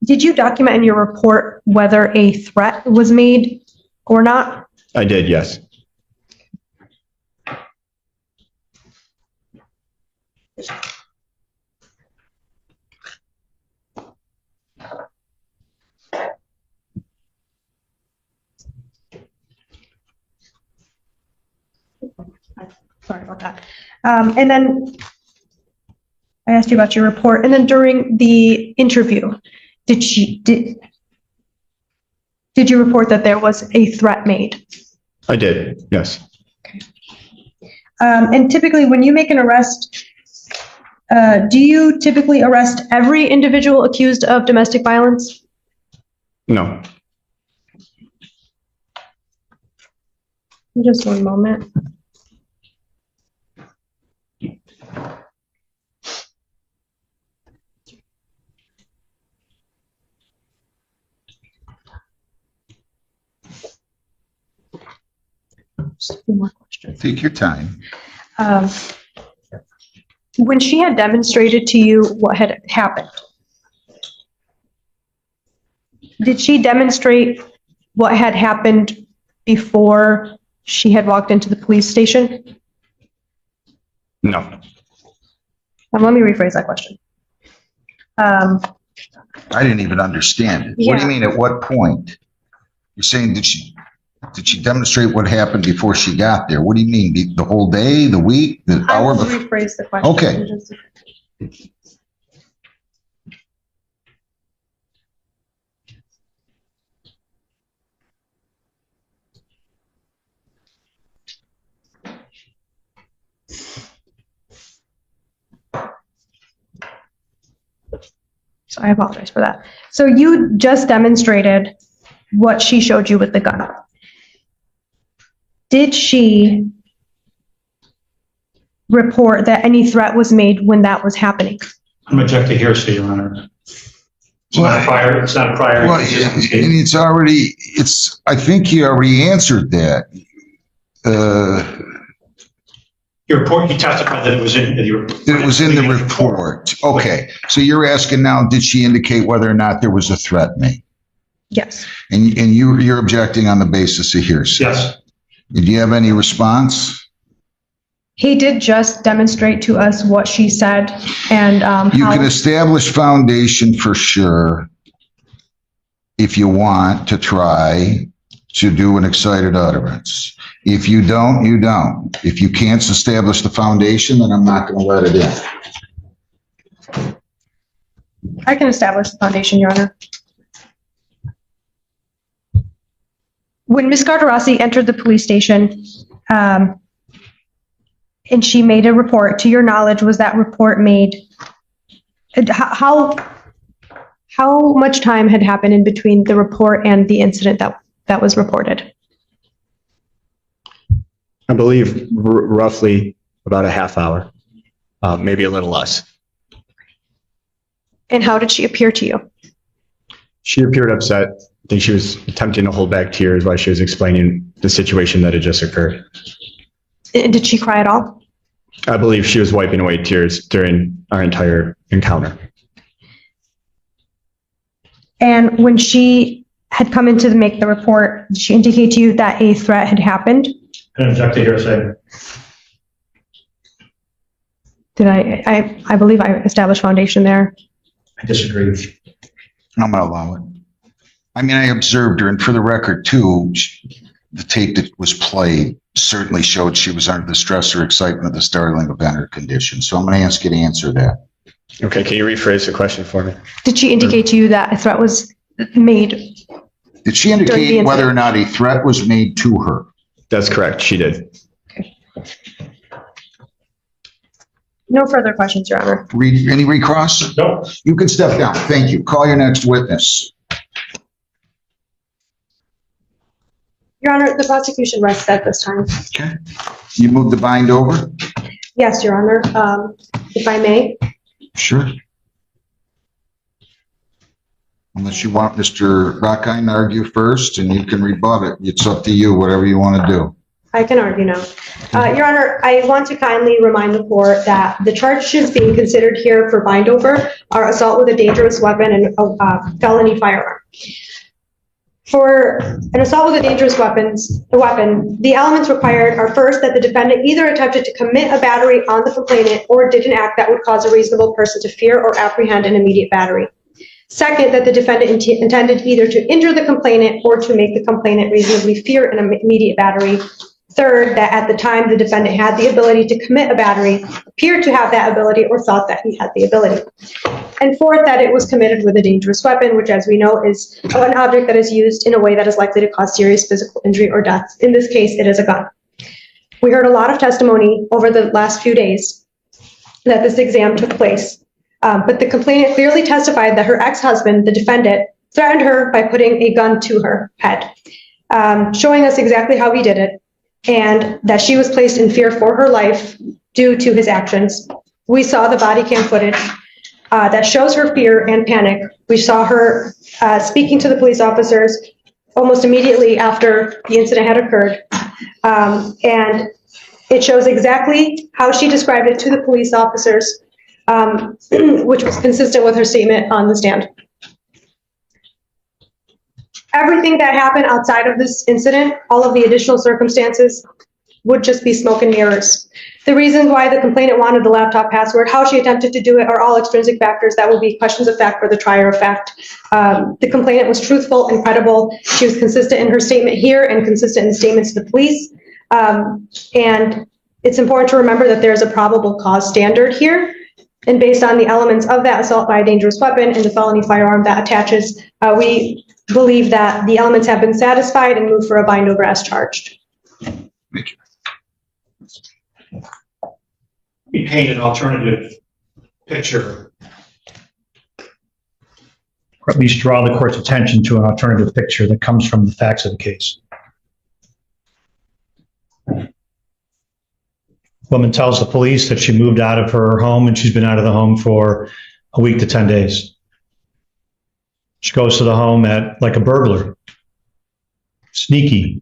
did you document in your report whether a threat was made or not? I did, yes. Sorry about that. And then I asked you about your report, and then during the interview, did you report that there was a threat made? I did, yes. And typically, when you make an arrest, do you typically arrest every individual accused of domestic violence? No. Just one moment. Just a few more questions. Take your time. When she had demonstrated to you what had happened, did she demonstrate what had happened before she had walked into the police station? No. Let me rephrase that question. I didn't even understand it. What do Yeah. you mean, at what point? You're saying, did she demonstrate what happened before she got there? What do you mean, the whole day, the week, the I hour will before? rephrase the question. Okay. So I apologize for that. So you just demonstrated what she showed you with the gun. Did she report that any threat was made when that was happening? I'm object to hearsay, Your Honor. It's not a prior. It's not a prior. Well, and I think you already answered that. Your report, you testified that it was in the report. It was in the report. Okay, so you're asking now, did she indicate whether or not there was a threat made? Yes. And you're objecting on the basis of hearsay? Yes. Do you have any response? He did just demonstrate to us what she said and You how. can establish foundation for sure if you want to try to do an excited utterance. If you don't, you don't. If you can't establish the foundation, then I'm not going to let it in. I can establish the foundation, Your Honor. When Ms. Gardarasi entered the police station, and she made a report, to your knowledge, was that report made? How much time had happened in between the report and the incident that was reported? I believe roughly about a half hour, maybe a little less. And how did she appear to you? She appeared upset. I think she was attempting to hold back tears while she was explaining the situation that had just occurred. Did she cry at all? I believe she was wiping away tears during our entire encounter. And when she had come in to make the report, did she indicate to you that a threat had happened? I object to hearsay. Did I believe I established foundation there. I disagree. I'm gonna allow it. I mean, I observed her, and for the record too, the tape that was played certainly showed she was under the stress or excitement of the startling event or condition. So I'm gonna ask you to answer that. Okay, can you rephrase the question for me? Did she indicate to you that a threat was made? Did she During the indicate incident. whether or not a threat was made to her? That's correct, she did. No further questions, Your Honor. Any recross? No. You can step down. Thank you. Call your next witness. Your Honor, the prosecution rests at this time. Okay. You move the bind over? Yes, Your Honor. If I may. Sure. Unless you want Mr. Rockine to argue first, and you can rebut it. It's up to you, whatever you want to do. I can argue now. Your Honor, I want to kindly remind the court that the charges being considered here for bind over are assault with a dangerous weapon and felony firearm. For an assault with a dangerous weapon, the elements required are first that the defendant either attempted to commit a battery on the complainant or did an act that would cause a reasonable person to fear or apprehend an immediate battery. Second, that the defendant intended either to injure the complainant or to make the complainant reasonably fear an immediate battery. Third, that at the time the defendant had the ability to commit a battery, appeared to have that ability, or thought that he had the ability. And fourth, that it was committed with a dangerous weapon, which, as we know, is an object that is used in a way that is likely to cause serious physical injury or death. In this case, it is a gun. We heard a lot of testimony over the last few days that this exam took place, but the complainant clearly testified that her ex-husband, the defendant, threatened her by putting a gun to her head, showing us exactly how he did it, and that she was placed in fear for her life due to his actions. We saw the body cam footage that shows her fear and panic. We saw her speaking to the police officers almost immediately after the incident had occurred. And it shows exactly how she described it to the police officers, which was consistent with her statement on the stand. Everything that happened outside of this incident, all of the additional circumstances, would just be smoke and mirrors. The reasons why the complainant wanted the laptop password, how she attempted to do it, are all extrinsic factors that will be questions of fact for the trier of fact. The complainant was truthful and credible. She was consistent in her statement here and consistent in statements to the police. And it's important to remember that there's a probable cause standard here. And based on the elements of that assault by a dangerous weapon and the felony firearm that attaches, we believe that the elements have been satisfied and move for a bind over as charged. Thank you. We paint an alternative picture, or at least draw the court's attention to an alternative picture that comes from the facts of the case. Woman tells the police that she moved out of her home and she's been out of the home for a week to 10 days. She goes to the home like a burglar, sneaky,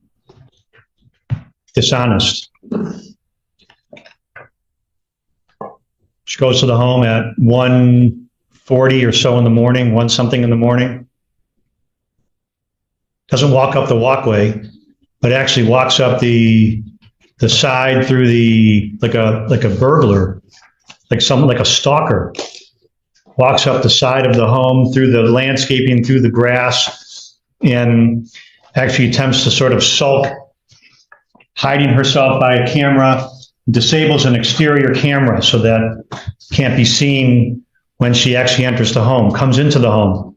dishonest. She goes to the home at 1:40 or so in the morning, 1 something in the morning. Doesn't walk up the walkway, but actually walks up the side through like a burglar, like a stalker. Walks up the side of the home through the landscaping, through the grass, and actually attempts to sort of sulk, hiding herself by a camera, disables an exterior camera so that can't be seen when she actually enters the home, comes into the home,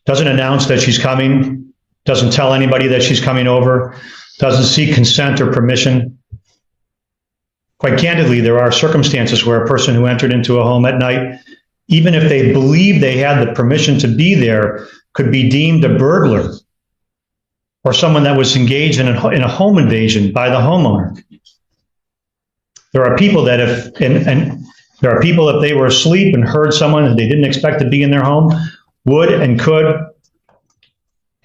doesn't announce that she's coming, doesn't tell anybody that she's coming over, doesn't seek consent or permission. Quite candidly, there are circumstances where a person who entered into a home at night, even if they believe they had the permission to be there, could be deemed a burglar or someone that was engaged in a home invasion by the homeowner. There are people that if they were asleep and heard someone that they didn't expect to be in their home, would and could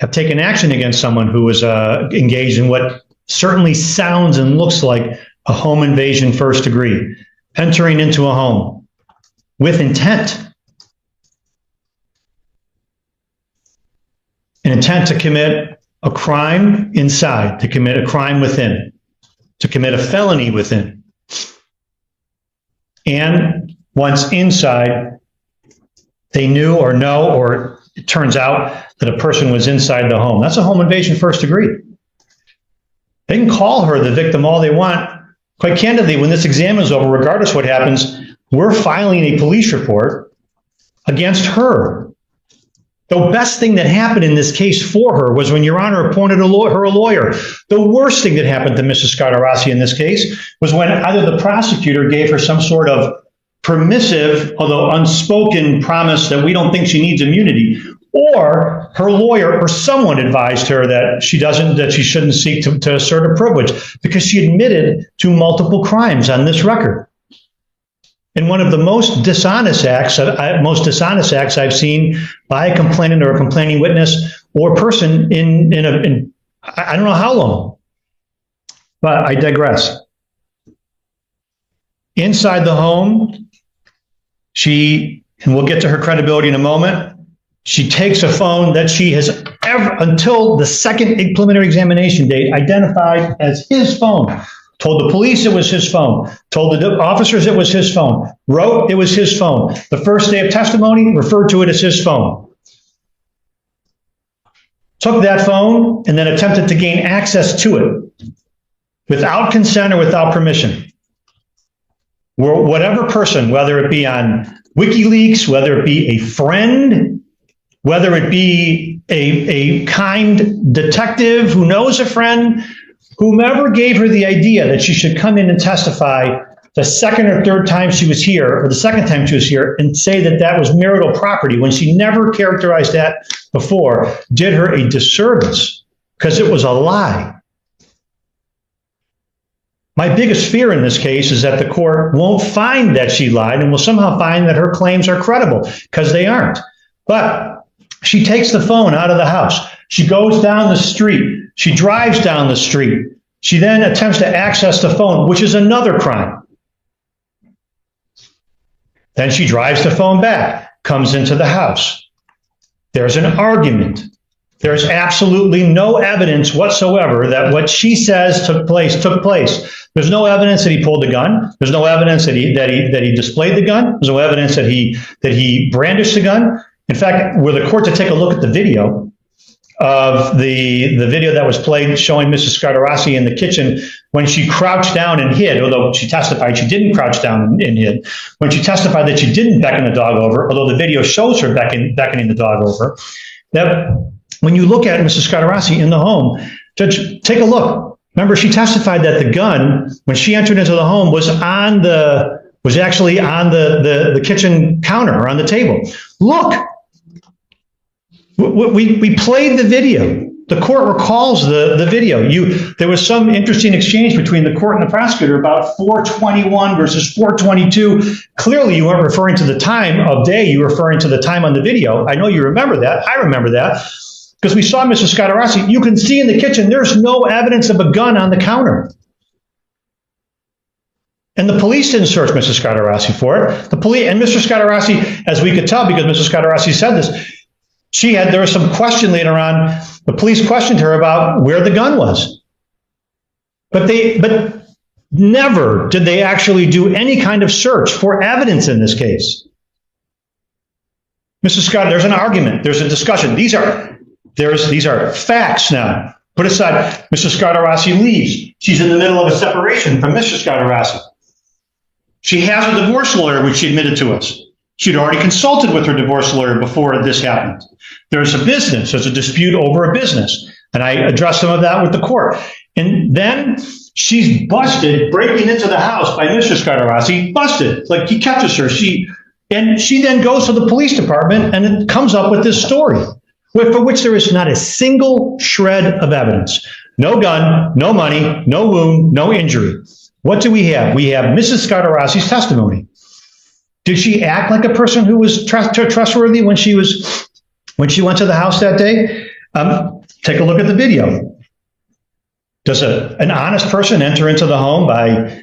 have taken action against someone who was engaged in what certainly sounds and looks like a home invasion first degree, entering into a home with intent. An intent to commit a crime inside, to commit a crime within, to commit a felony within. And once inside, they knew or know, or it turns out that a person was inside the home. That's a home invasion first degree. They can call her the victim all they want. Quite candidly, when this exam is over, regardless what happens, we're filing a police report against her. The best thing that happened in this case for her was when Your Honor appointed her a lawyer. The worst thing that happened to Mrs. Scadarrasi in this case was when either the prosecutor gave her some sort of permissive, although unspoken, promise that we don't think she needs immunity, or her lawyer or someone advised her that she shouldn't seek to assert a privilege because she admitted to multiple crimes on this record. And one of the most dishonest acts I've seen by a complainant or a complaining witness or person in I don't know how long. But I digress. Inside the home, and we'll get to her credibility in a moment, she takes a phone that she has until the second preliminary examination date, identified as his phone. Told the police it was his phone. Told the officers it was his phone. Wrote it was his phone. The first day of testimony referred to it as his phone. Took that phone and then attempted to gain access to it without consent or without permission. Whatever person, whether it be on WikiLeaks, whether it be a friend, whether it be a kind detective who knows a friend, whomever gave her the idea that she should come in and testify the second or third time she was here, or the second time she was here, and say that that was marital property when she never characterized that before, did her a disservice because it was a lie. My biggest fear in this case is that the court won't find that she lied and will somehow find that her claims are credible, because they aren't. But she takes the phone out of the house. She goes down the street. She drives down the street. She then attempts to access the phone, which is another crime. Then she drives the phone back, comes into the house. There's an argument. There's absolutely no evidence whatsoever that what she says took place. There's no evidence that he pulled a gun. There's no evidence that he displayed the gun. There's no evidence that he brandished the gun. In fact, were the court to take a look at the video of the video that was played showing Mrs. Scadarrasi in the kitchen when she crouched down and hid, although she testified she didn't crouch down and hid, when she testified that she didn't beckon the dog over, although the video shows her beckoning the dog over, that when you look at Mrs. Scadarrasi in the home, Judge, take a look. Remember, she testified that the gun, when she entered into the home, was actually on the kitchen counter or on the table. Look. We played the video. The court recalls the video. There was some interesting exchange between the court and the prosecutor about 421 versus 422. Clearly, you weren't referring to the time of day. You were referring to the time on the video. I know you remember that. I remember that because we saw Mrs. Scadarrasi. You can see in the kitchen, there's no evidence of a gun on the counter. And the police didn't search Mrs. Scadarrasi for it. The police and Mr. Scadarrasi, as we could tell because Mrs. Scadarrasi said this, there was some question later on. The police questioned her about where the gun was. But never did they actually do any kind of search for evidence in this case. Mrs. Scott, there's an argument. There's a discussion. These are facts now. Put aside, Mrs. Scadarrasi leaves. She's in the middle of a separation from Mr. Scadarrasi. She has a divorce lawyer, which she admitted to us. She'd already consulted with her divorce lawyer before this happened. There's a business. There's a dispute over a business. And I addressed some of that with the court. And then she's busted breaking into the house by Mr. Scadarrasi. Busted. Like he catches her. She then goes to the police department and it comes up with this story for which there is not a single shred of evidence. No gun, no money, no wound, no injury. What do we have? We have Mrs. Scadarrasi's testimony. Did she act like a person who was trustworthy when she went to the house that day? Take a look at the video. Does an honest person enter into the home by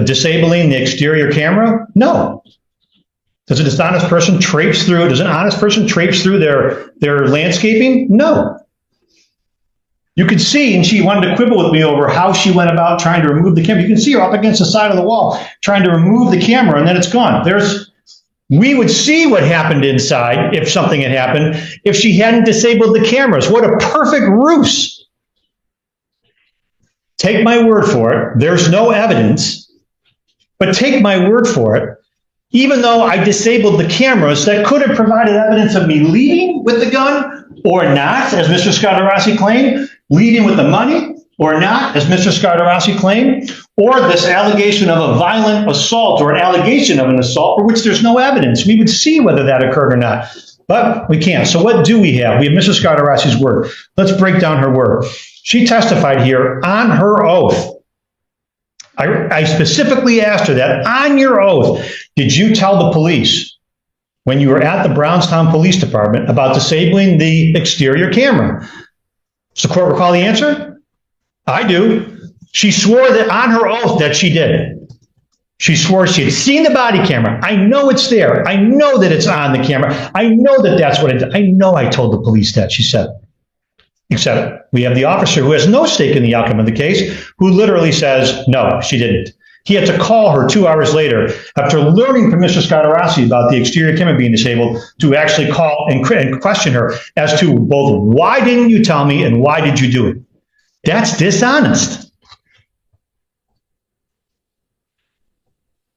disabling the exterior camera? No. Does a dishonest person traipse through? Does an honest person traipse through their landscaping? No. You could see, and she wanted to quibble with me over how she went about trying to remove the camera. You can see her up against the side of the wall trying to remove the camera, and then it's gone. We would see what happened inside if something had happened if she hadn't disabled the cameras. What a perfect ruse. Take my word for it. There's no evidence, but take my word for it. Even though I disabled the cameras, that could have provided evidence of me leaving with the gun or not, as Mr. Scadarossi claimed, leaving with the money or not, as Mr. Scadarossi claimed, or this allegation of a violent assault or an allegation of an assault for which there's no evidence. We would see whether that occurred or not, but we can't. So what do we have? We have Mrs. Scadarosi's word. Let's break down her word. She testified here on her oath. I specifically asked her that, on your oath, did you tell the police when you were at the Brownstown Police Department about disabling the exterior camera? Does the court recall the answer? I do. She swore that on her oath that she did. She swore she had seen the body camera. I know it's there. I know that it's on the camera. I know that that's what I did. I know I told the police that, she said. Except we have the officer who has no stake in the outcome of the case, who literally says, no, she didn't. He had to call her 2 hours later, after learning from Mr. Scadarossi about the exterior camera being disabled, to actually call and question her as to both why didn't you tell me and why did you do it? That's dishonest.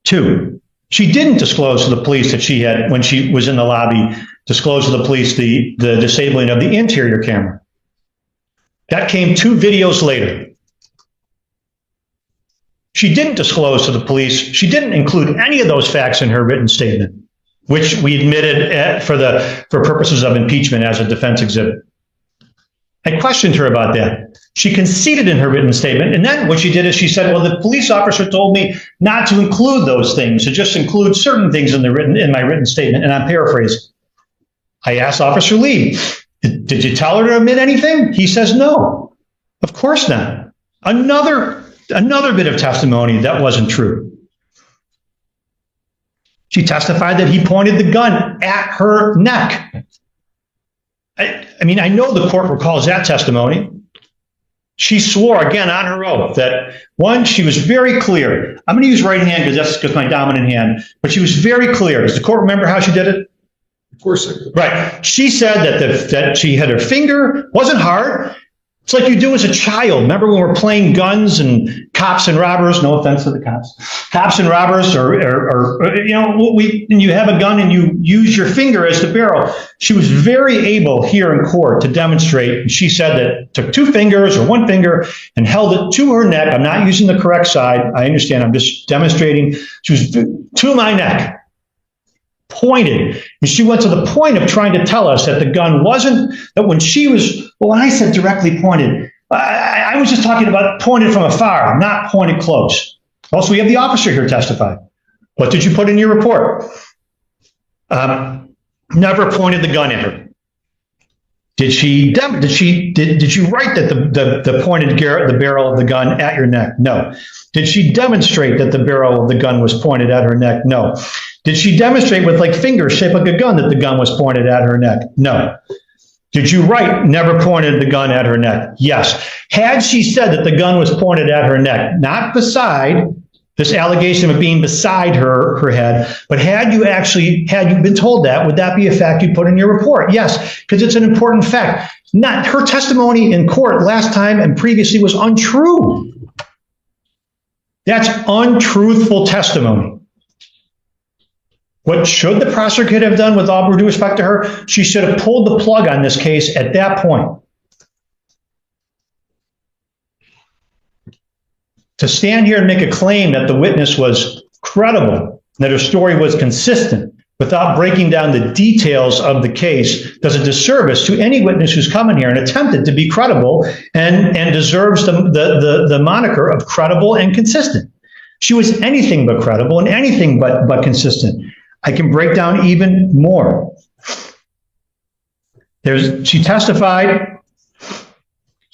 2, she didn't disclose to the police that she had, when she was in the lobby, disclose to the police the disabling of the interior camera. That came 2 videos later. She didn't disclose to the police. She didn't include any of those facts in her written statement, which we admitted for purposes of impeachment as a defense exhibit. I questioned her about that. She conceded in her written statement, and then what she did is she said, well, the police officer told me not to include those things, to just include certain things in my written statement, and I'm paraphrasing. I asked Officer Lee, did you tell her to admit anything? He says no. Of course not. Another bit of testimony that wasn't true. She testified that he pointed the gun at her neck. I mean, I know the court recalls that testimony. She swore again on her oath that, one, she was very clear. I'm going to use right hand because that's my dominant hand, but she was very clear. Does the court remember how she did it? Of course I do. Right. She said that she had her finger, wasn't hard. It's like you do as a child. Remember when we're playing guns and cops and robbers? No offense to the cops. Cops and robbers, or and you have a gun and you use your finger as the barrel. She was very able here in court to demonstrate. And she said that took 2 fingers or 1 finger and held it to her neck. I'm not using the correct side. I understand. I'm just demonstrating. She was to my neck. Pointed, and she went to the point of trying to tell us that the gun wasn't, that when she was, well, when I said directly pointed, I was just talking about pointed from afar, not pointed close. Also, we have the officer here testify. What did you put in your report? Never pointed the gun at her. Did you write that the pointed the barrel of the gun at your neck? No. Did she demonstrate that the barrel of the gun was pointed at her neck? No. Did she demonstrate with fingers shaped like a gun that the gun was pointed at her neck? No. Did you write never pointed the gun at her neck? Yes. Had she said that the gun was pointed at her neck, not beside, this allegation of being beside her head, but had you been told that, would that be a fact you put in your report? Yes, because it's an important fact. Not her testimony in court last time and previously was untrue. That's untruthful testimony. What should the prosecutor have done with all due respect to her? She should have pulled the plug on this case at that point. To stand here and make a claim that the witness was credible, that her story was consistent, without breaking down the details of the case, does a disservice to any witness who's come in here and attempted to be credible and deserves the moniker of credible and consistent. She was anything but credible and anything but consistent. I can break down even more. She testified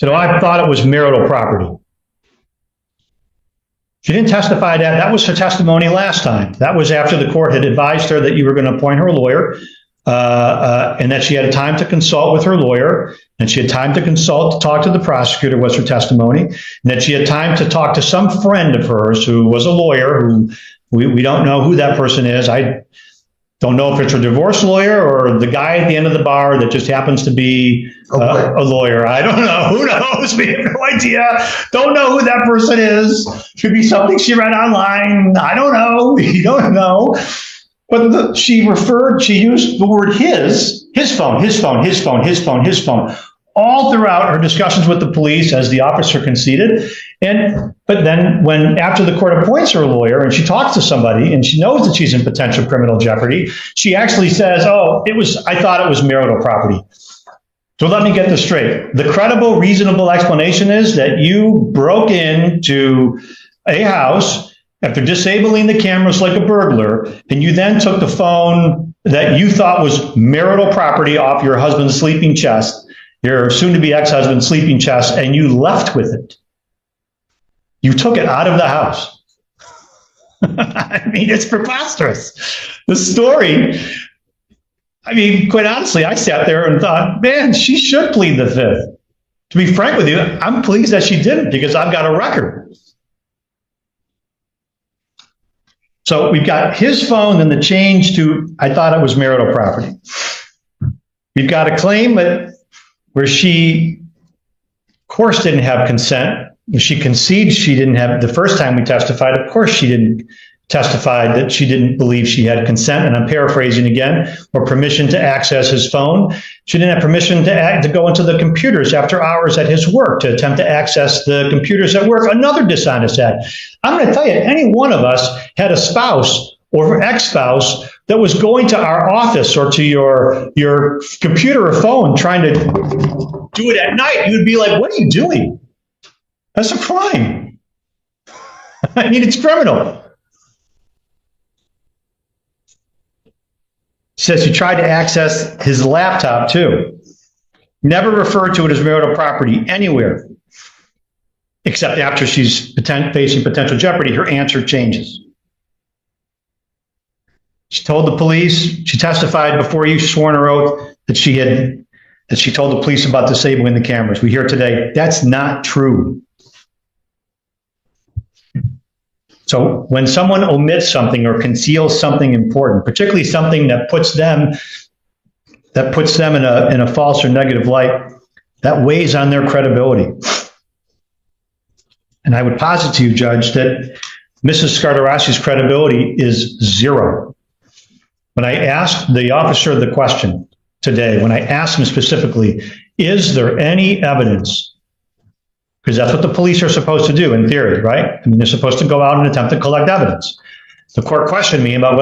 Said, oh, I thought it was marital property. She didn't testify to that. That was her testimony last time. That was after the court had advised her that you were going to appoint her a lawyer, and that she had time to consult with her lawyer, and she had time to talk to the prosecutor, was her testimony, and that she had time to talk to some friend of hers who was a lawyer, who we don't know who that person is. I don't know if it's a divorce lawyer or the guy at the end of the bar that just happens to be a lawyer. I don't know. Who knows? We have no idea. Don't know who that person is. Could be something she read online. I don't know. We don't know. But she used the word his phone, all throughout her discussions with the police as the officer conceded. But then when, after the court appoints her a lawyer and she talks to somebody and she knows that she's in potential criminal jeopardy, she actually says, oh, I thought it was marital property. So let me get this straight. The credible, reasonable explanation is that you broke into a house after disabling the cameras like a burglar, and you then took the phone that you thought was marital property off your husband's sleeping chest, your soon-to-be ex-husband's sleeping chest, and you left with it. You took it out of the house. I mean, it's preposterous. The story, I mean, quite honestly, I sat there and thought, man, she should plead the fifth. To be frank with you, I'm pleased that she didn't, because I've got a record. So we've got his phone and the change to, I thought it was marital property. We've got a claim where she, of course, didn't have consent. She concedes she didn't have, the first time we testified, of course she didn't testify that she didn't believe she had consent, and I'm paraphrasing again, or permission to access his phone. She didn't have permission to go into the computers after hours at his work, to attempt to access the computers at work, another dishonest act. I'm going to tell you, any one of us had a spouse or ex-spouse that was going to our office or to your computer or phone trying to do it at night. You would be like, what are you doing? That's a crime. I mean, it's criminal. Says she tried to access his laptop too. Never referred to it as marital property anywhere, except after she's facing potential jeopardy, her answer changes. She told the police, she testified before you, sworn her oath, that she told the police about disabling the cameras. We hear today, that's not true. So when someone omits something or conceals something important, particularly something that puts them in a false or negative light, that weighs on their credibility. And I would posit to you, Judge, that Mrs. Scartarassi's credibility is zero. When I asked the officer the question today, when I asked him specifically, is there any evidence? Because that's what the police are supposed to do in theory, right? I mean, they're supposed to go out and attempt to collect evidence. The court questioned me about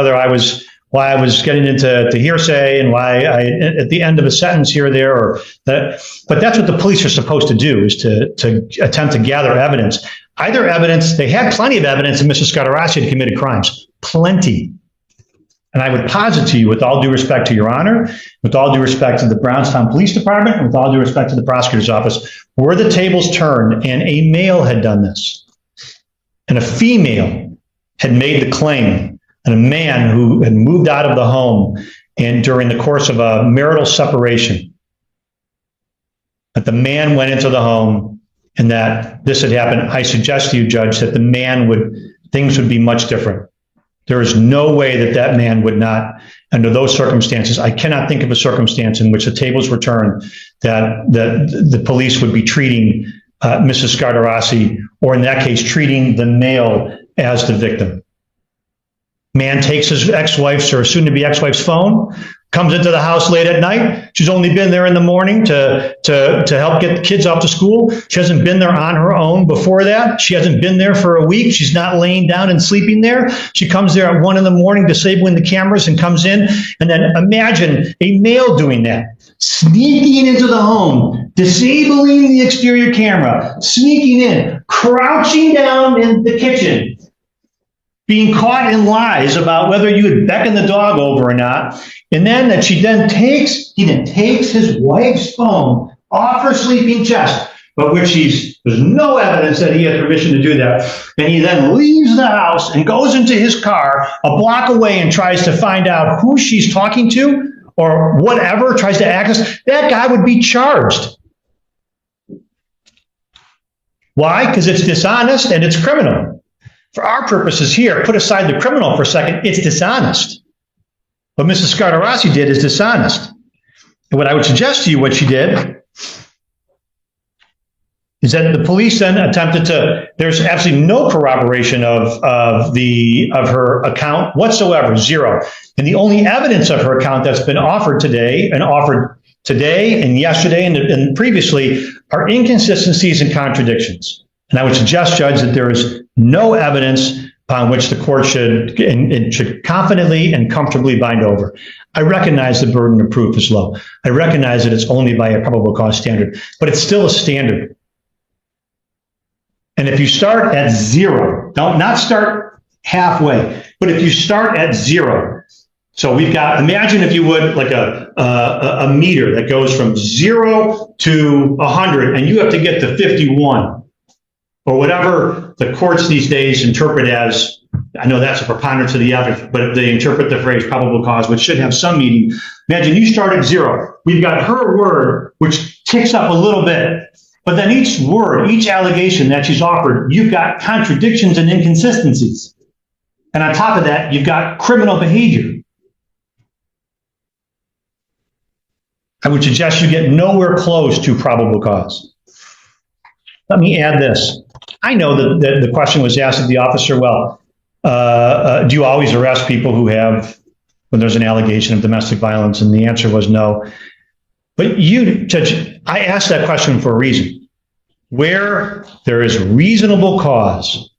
why I was getting into hearsay and why I, at the end of a sentence here or there, or that. But that's what the police are supposed to do, is to attempt to gather evidence. Either evidence, they had plenty of evidence that Mrs. Scartarassi had committed crimes, plenty. And I would posit to you, with all due respect to Your Honor, with all due respect to the Brownstown Police Department, and with all due respect to the prosecutor's office, were the tables turned and a male had done this, and a female had made the claim, and a man who had moved out of the home and during the course of a marital separation, that the man went into the home and that this had happened, I suggest to you, Judge, that things would be much different. There is no way that man would not, under those circumstances, I cannot think of a circumstance in which the tables were turned that the police would be treating Mrs. Scartarassi, or in that case, treating the male as the victim. Man takes his ex-wife's or soon-to-be ex-wife's phone, comes into the house late at night. She's only been there in the morning to help get the kids off to school. She hasn't been there on her own before that. She hasn't been there for a week. She's not laying down and sleeping there. She comes there at 1 a.m, disabling the cameras, and comes in. And then imagine a male doing that, sneaking into the home, disabling the exterior camera, sneaking in, crouching down in the kitchen, being caught in lies about whether you had beckoned the dog over or not, and then that he then takes his wife's phone off her sleeping chest, but there's no evidence that he had permission to do that. And he then leaves the house and goes into his car a block away and tries to find out who she's talking to or whatever, tries to access, that guy would be charged. Why? Because it's dishonest and it's criminal. For our purposes here, put aside the criminal for a second, it's dishonest. What Mrs. Scartarossi did is dishonest. And what I would suggest to you what she did is that the police then attempted there's absolutely no corroboration of her account whatsoever, zero. And the only evidence of her account that's been offered today and yesterday and previously are inconsistencies and contradictions. And I would suggest, Judge, that there is no evidence upon which the court should confidently and comfortably bind over. I recognize the burden of proof is low. I recognize that it's only by a probable cause standard, but it's still a standard. And if you start at zero, don't not start halfway, but if you start at zero, so we've got, imagine if you would, like a meter that goes from 0 to 100, and you have to get to 51, or whatever the courts these days interpret as, I know that's a preponderance of the evidence, but they interpret the phrase probable cause, which should have some meaning. Imagine you start at 0. We've got her word, which ticks up a little bit. But then each word, each allegation that she's offered, you've got contradictions and inconsistencies. And on top of that, you've got criminal behavior. I would suggest you get nowhere close to probable cause. Let me add this. I know that the question was asked of the officer, well, do you always arrest people when there's an allegation of domestic violence? And the answer was no. But you, Judge, I asked that question for a reason. Where there is reasonable cause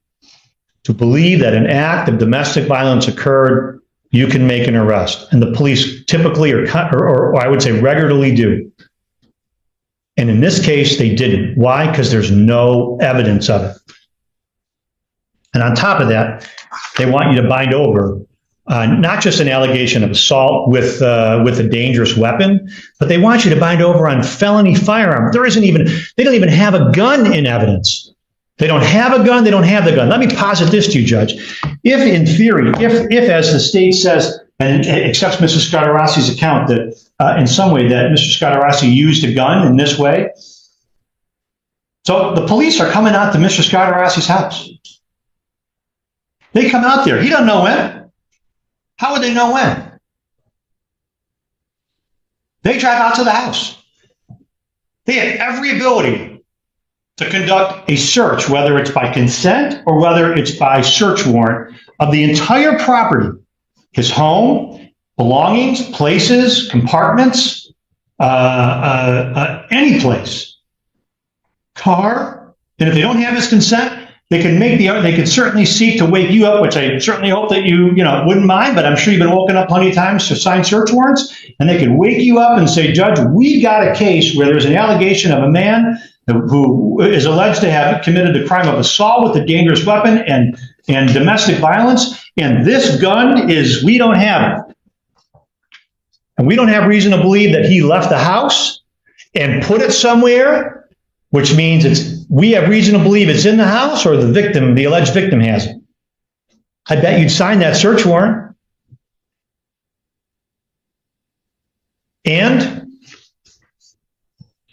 to believe that an act of domestic violence occurred, you can make an arrest. And the police typically, or I would say regularly do. And in this case, they didn't. Why? Because there's no evidence of it. And on top of that, they want you to bind over not just an allegation of assault with a dangerous weapon, but they want you to bind over on felony firearm. They don't even have a gun in evidence. They don't have a gun, they don't have the gun. Let me posit this to you, Judge. If in theory, if as the state says, and accepts Mrs. Scartarossi's account that in some way that Mr. Scartarossi used a gun in this way, so the police are coming out to Mr. Scartarossi's house. They come out there. He doesn't know when. How would they know when? They drive out to the house. They have every ability to conduct a search, whether it's by consent or whether it's by search warrant, of the entire property, his home, belongings, places, compartments, any place, car. And if they don't have his consent, they can certainly seek to wake you up, which I certainly hope that you wouldn't mind, but I'm sure you've been woken up plenty of times to sign search warrants, and they can wake you up and say, Judge, we've got a case where there's an allegation of a man who is alleged to have committed the crime of assault with a dangerous weapon and domestic violence, and this gun we don't have it. And we don't have reason to believe that he left the house and put it somewhere, which means we have reason to believe it's in the house, or the alleged victim has it. I bet you'd sign that search warrant. And,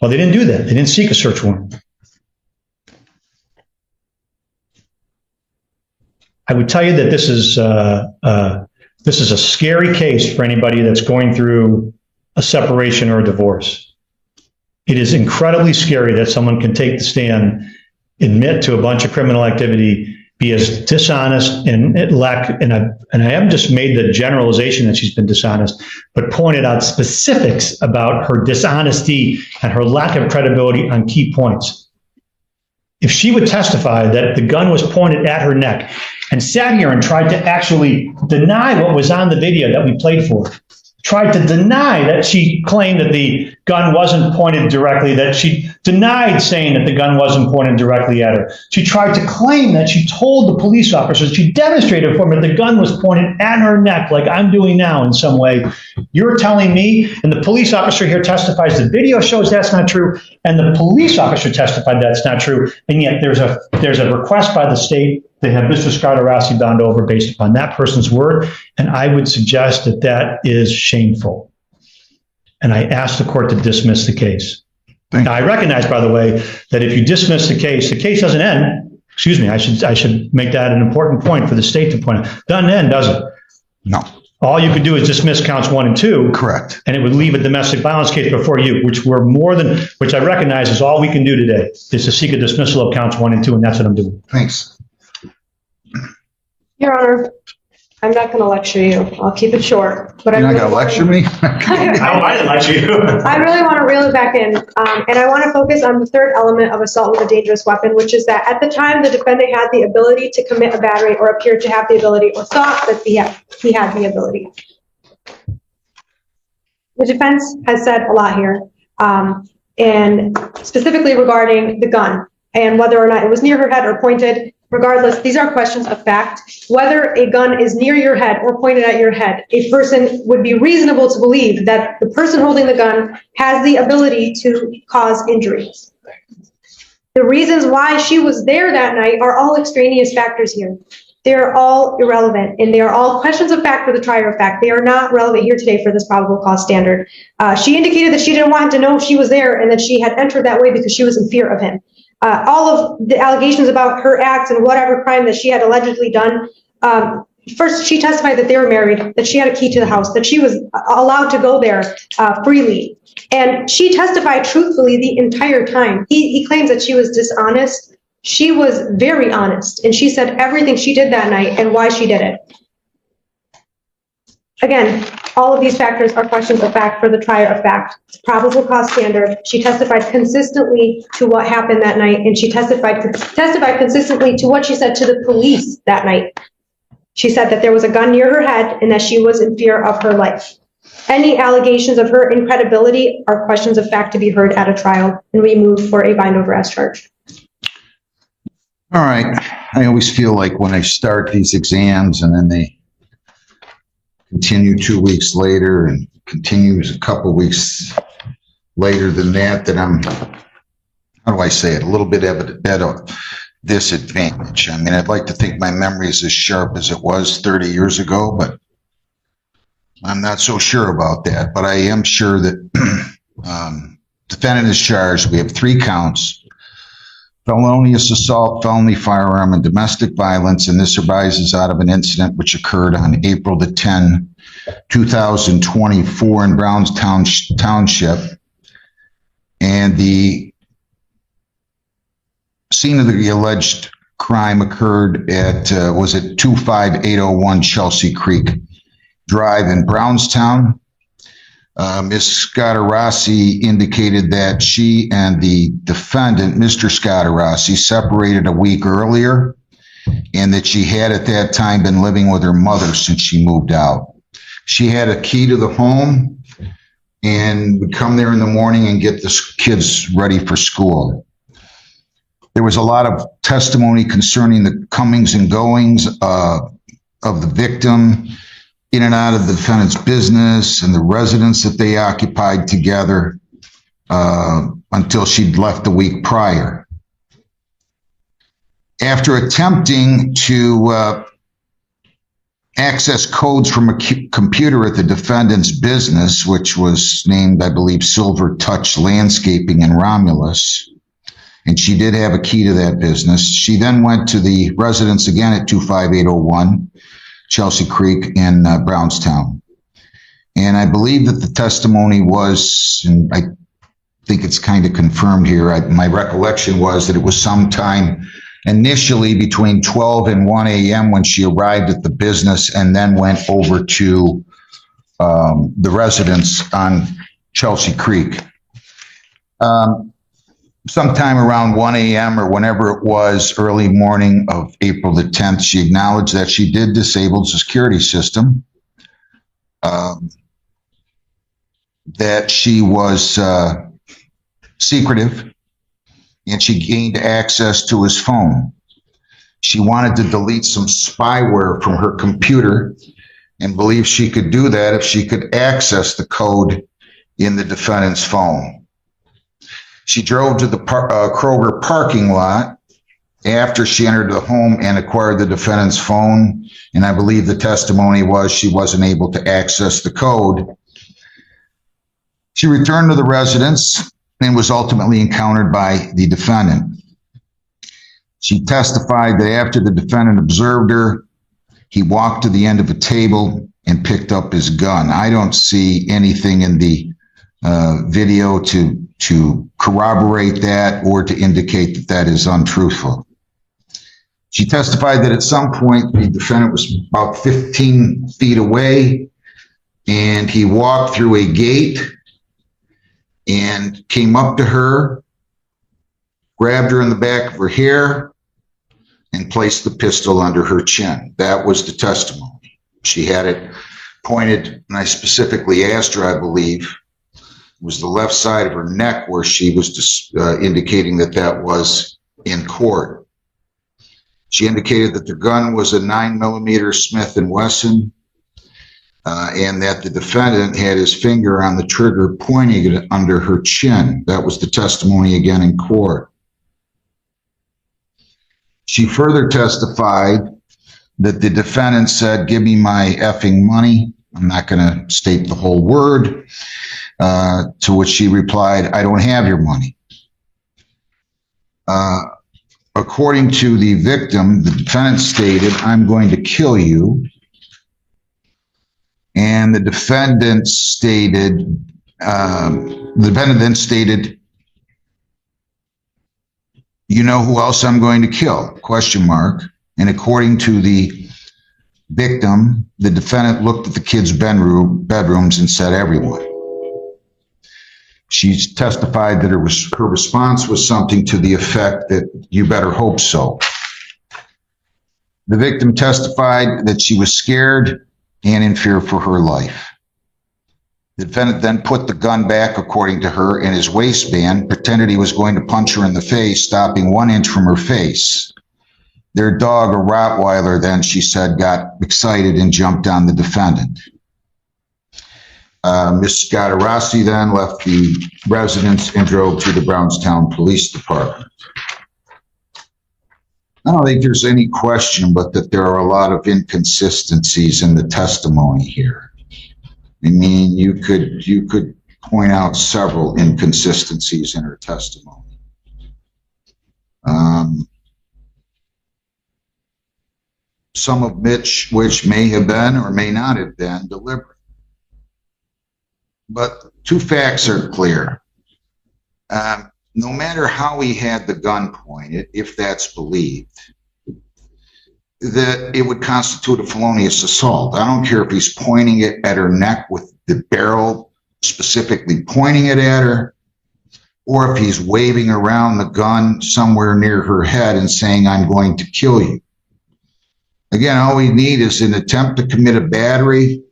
well, they didn't do that. They didn't seek a search warrant. I would tell you that this is a scary case for anybody that's going through a separation or a divorce. It is incredibly scary that someone can take the stand, admit to a bunch of criminal activity, be as dishonest and I haven't just made the generalization that she's been dishonest, but pointed out specifics about her dishonesty and her lack of credibility on key points. If she would testify that the gun was pointed at her neck and sat here and tried to actually deny what was on the video that we played for, tried to deny that she claimed that the gun wasn't pointed directly, that she denied saying that the gun wasn't pointed directly at her. She tried to claim that she told the police officers, she demonstrated for me that the gun was pointed at her neck, like I'm doing now in some way. You're telling me, and the police officer here testifies, the video shows that's not true, and the police officer testified that's not true, and yet there's a request by the state to have Mr. Scadarrasi bound over based upon that person's word, and I would suggest that that is shameful. And I ask the court to dismiss the case. Now, I recognize, by the way, that if you dismiss the case doesn't end. Excuse me, I should make that an important point for the state to point out. Doesn't end, does it? No. All you could do is dismiss counts 1 and 2. Correct. And it would leave a domestic violence case before you, which I recognize is all we can do today, is to seek a dismissal of counts 1 and 2, and that's what I'm doing. Thanks. Your Honor, I'm not going to lecture you. I'll keep it short. But You're not going to lecture me? I didn't lecture you. I really want to reel it back in, and I want to focus on the third element of assault with a dangerous weapon, which is that at the time the defendant had the ability to commit a battery, or appeared to have the ability, or thought that he had the ability. The defense has said a lot here, and specifically regarding the gun and whether or not it was near her head or pointed. Regardless, these are questions of fact. Whether a gun is near your head or pointed at your head, a person would be reasonable to believe that the person holding the gun has the ability to cause injuries. The reasons why she was there that night are all extraneous factors here. They're all irrelevant, and they are all questions of fact for the trier of fact. They are not relevant here today for this probable cause standard. She indicated that she didn't want him to know she was there and that she had entered that way because she was in fear of him. All of the allegations about her acts and whatever crime that she had allegedly done, first, she testified that they were married, that she had a key to the house, that she was allowed to go there freely. And she testified truthfully the entire time. He claims that she was dishonest. She was very honest, and she said everything she did that night and why she did it. Again, all of these factors are questions of fact for the trier of fact. It's probable cause standard. She testified consistently to what happened that night, and she testified consistently to what she said to the police that night. She said that there was a gun near her head and that she was in fear of her life. Any allegations of her incredibility are questions of fact to be heard at a trial, and we move for a bind over arrest charge. All right. I always feel like when I start these exams and then they continue 2 weeks later and continues a couple weeks later than that I'm, how do I say it, a little bit at a disadvantage. I mean, I'd like to think my memory is as sharp as it was 30 years ago, but I'm not so sure about that. But I am sure that defendant is charged. We have 3 counts: felonious assault, felony firearm, and domestic violence, and this arises out of an incident which occurred on April the 10th, 2024 in Brownstown Township. And the scene of the alleged crime occurred at, was it 25801 Chelsea Creek Drive in Brownstown. Ms. Scadarrasi indicated that she and the defendant, Mr. Scadarrasi, separated a week earlier, and that she had at that time been living with her mother since she moved out. She had a key to the home and would come there in the morning and get the kids ready for school. There was a lot of testimony concerning the comings and goings of the victim in and out of the defendant's business and the residence that they occupied together until she'd left the week prior. After attempting to access codes from a computer at the defendant's business, which was named, I believe, Silver Touch Landscaping in Romulus, and she did have a key to that business, she then went to the residence again at 25801 Chelsea Creek in Brownstown. And I believe that the testimony was, and I think it's kind of confirmed here, my recollection was that it was sometime initially between 12 and 1 a.m. when she arrived at the business and then went over to the residence on Chelsea Creek. Sometime around 1 a.m. or whenever it was, early morning of April the 10th, she acknowledged that she did disable the security system, that she was secretive and she gained access to his phone. She wanted to delete some spyware from her computer and believed she could do that if she could access the code in the defendant's phone. She drove to the Kroger parking lot after she entered the home and acquired the defendant's phone, and I believe the testimony was she wasn't able to access the code. She returned to the residence and was ultimately encountered by the defendant. She testified that after the defendant observed her, he walked to the end of a table and picked up his gun. I don't see anything in the video to corroborate that or to indicate that that is untruthful. She testified that at some point the defendant was about 15 feet away and he walked through a gate and came up to her, grabbed her in the back of her hair, and placed the pistol under her chin. That was the testimony. She had it pointed, and I specifically asked her, I believe, it was the left side of her neck where she was just indicating that that was in court. She indicated that the gun was a 9mm Smith & Wesson, and that the defendant had his finger on the trigger pointing it under her chin. That was the testimony again in court. She further testified that the defendant said, "Give me my effing money." I'm not going to state the whole word, to which she replied, "I don't have your money." According to the victim, the defendant stated, "I'm going to kill you." And the defendant then stated, "You know who else I'm going to kill?" ? And according to the victim, the defendant looked at the kids' bedrooms and said, "Everyone." She testified that her response was something to the effect that, "You better hope so." The victim testified that she was scared and in fear for her life. The defendant then put the gun back, according to her, in his waistband, pretended he was going to punch her in the face, stopping 1 inch from her face. Their dog, a Rottweiler, then, she said, got excited and jumped on the defendant. Ms. Scottarossi then left the residence and drove to the Brownstown Police Department. I don't think there's any question but that there are a lot of inconsistencies in the testimony here. I mean, you could point out several inconsistencies in her testimony. Some of which may have been or may not have been deliberate. But two facts are clear. No matter how he had the gun pointed, if that's believed, that it would constitute a felonious assault. I don't care if he's pointing it at her neck with the barrel specifically pointing it at her, or if he's waving around the gun somewhere near her head and saying, "I'm going to kill you." Again, all we need is an attempt to commit a battery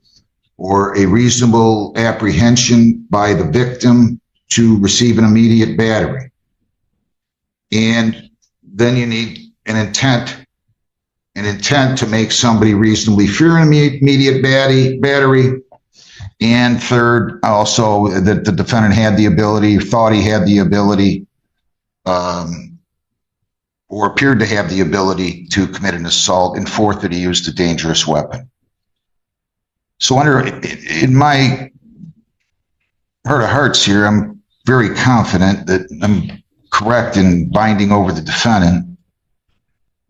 or a reasonable apprehension by the victim to receive an immediate battery. And then you need an intent to make somebody reasonably fear an immediate battery. And third, also that the defendant had the ability, thought he had the ability, or appeared to have the ability to commit an assault, and fourth, that he used a dangerous weapon. So in my heart of hearts here, I'm very confident that I'm correct in binding over the defendant.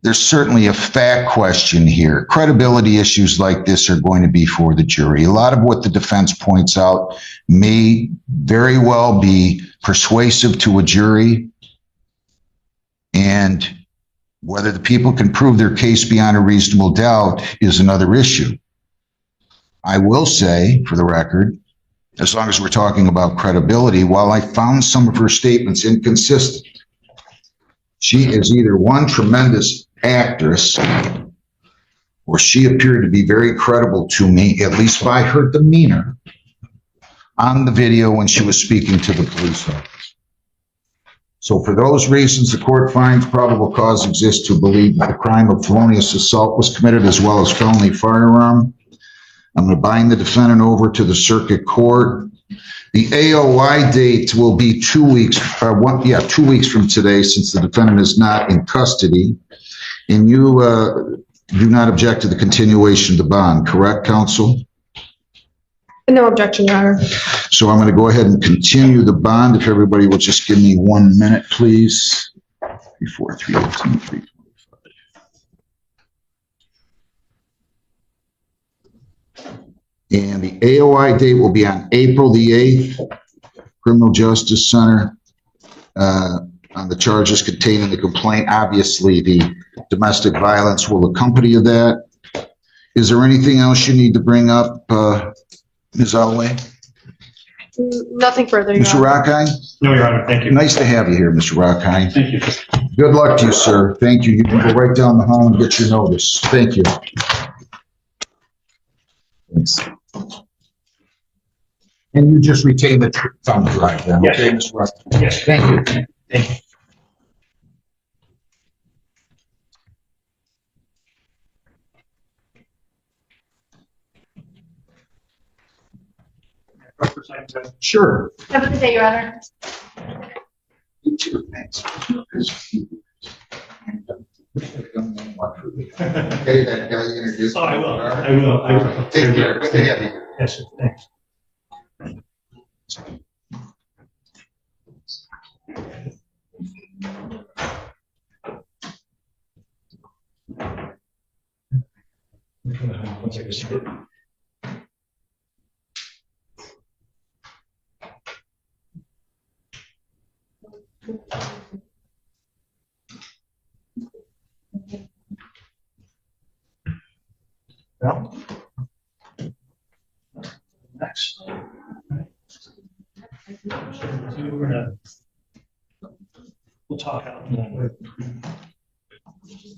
There's certainly a fact question here. Credibility issues like this are going to be for the jury. A lot of what the defense points out may very well be persuasive to a jury, and whether the people can prove their case beyond a reasonable doubt is another issue. I will say, for the record, as long as we're talking about credibility, while I found some of her statements inconsistent, she is either one tremendous actress or she appeared to be very credible to me, at least by her demeanor on the video when she was speaking to the police officer. So for those reasons, the court finds probable cause exists to believe that the crime of felonious assault was committed as well as felony firearm. I'm going to bind the defendant over to the circuit court. The AOI date will be 2 weeks, 2 weeks from today, since the defendant is not in custody. And you do not object to the continuation of the bond, correct, counsel? No objection, Your Honor. So I'm going to go ahead and continue the bond. If everybody will just give me 1 minute, please. Before 3:18, 3:25. And the AOI date will be on April the 8th, Criminal Justice Center, on the charges contained in the complaint. Obviously, the domestic violence will accompany that. Is there anything else you need to bring up, Ms. Alloway? Nothing further, Your Mr. Honor. Rockeye? No, Your Honor, thank you. Nice to have you here, Mr. Rockeye. Thank you. Good luck to you, sir. Thank you. You can go right down the hall and get your notice. Thank you. Thanks. And you just retain the thumb drive then, Yes. okay, Mr. Rockeye? Yes. Thank you. Thank you. Sure. Have a good day, Your Honor. You too, thanks. Okay, that guy you introduced. Oh, I will. I will. I will. Take care. Good to have you. Yes, sir. Thanks. Well, next. We'll talk out.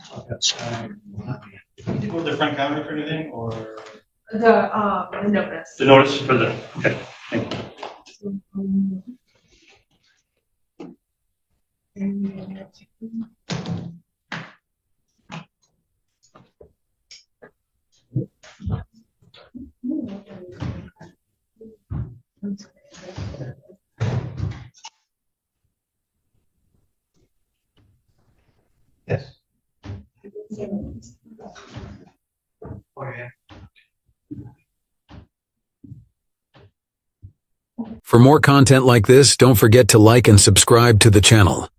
Talk outside. Did you go to the front counter for anything, or The notice. the notice for the? Okay, thank you. Yes. Oh, yeah. For more content like this, don't forget to like and subscribe to the channel.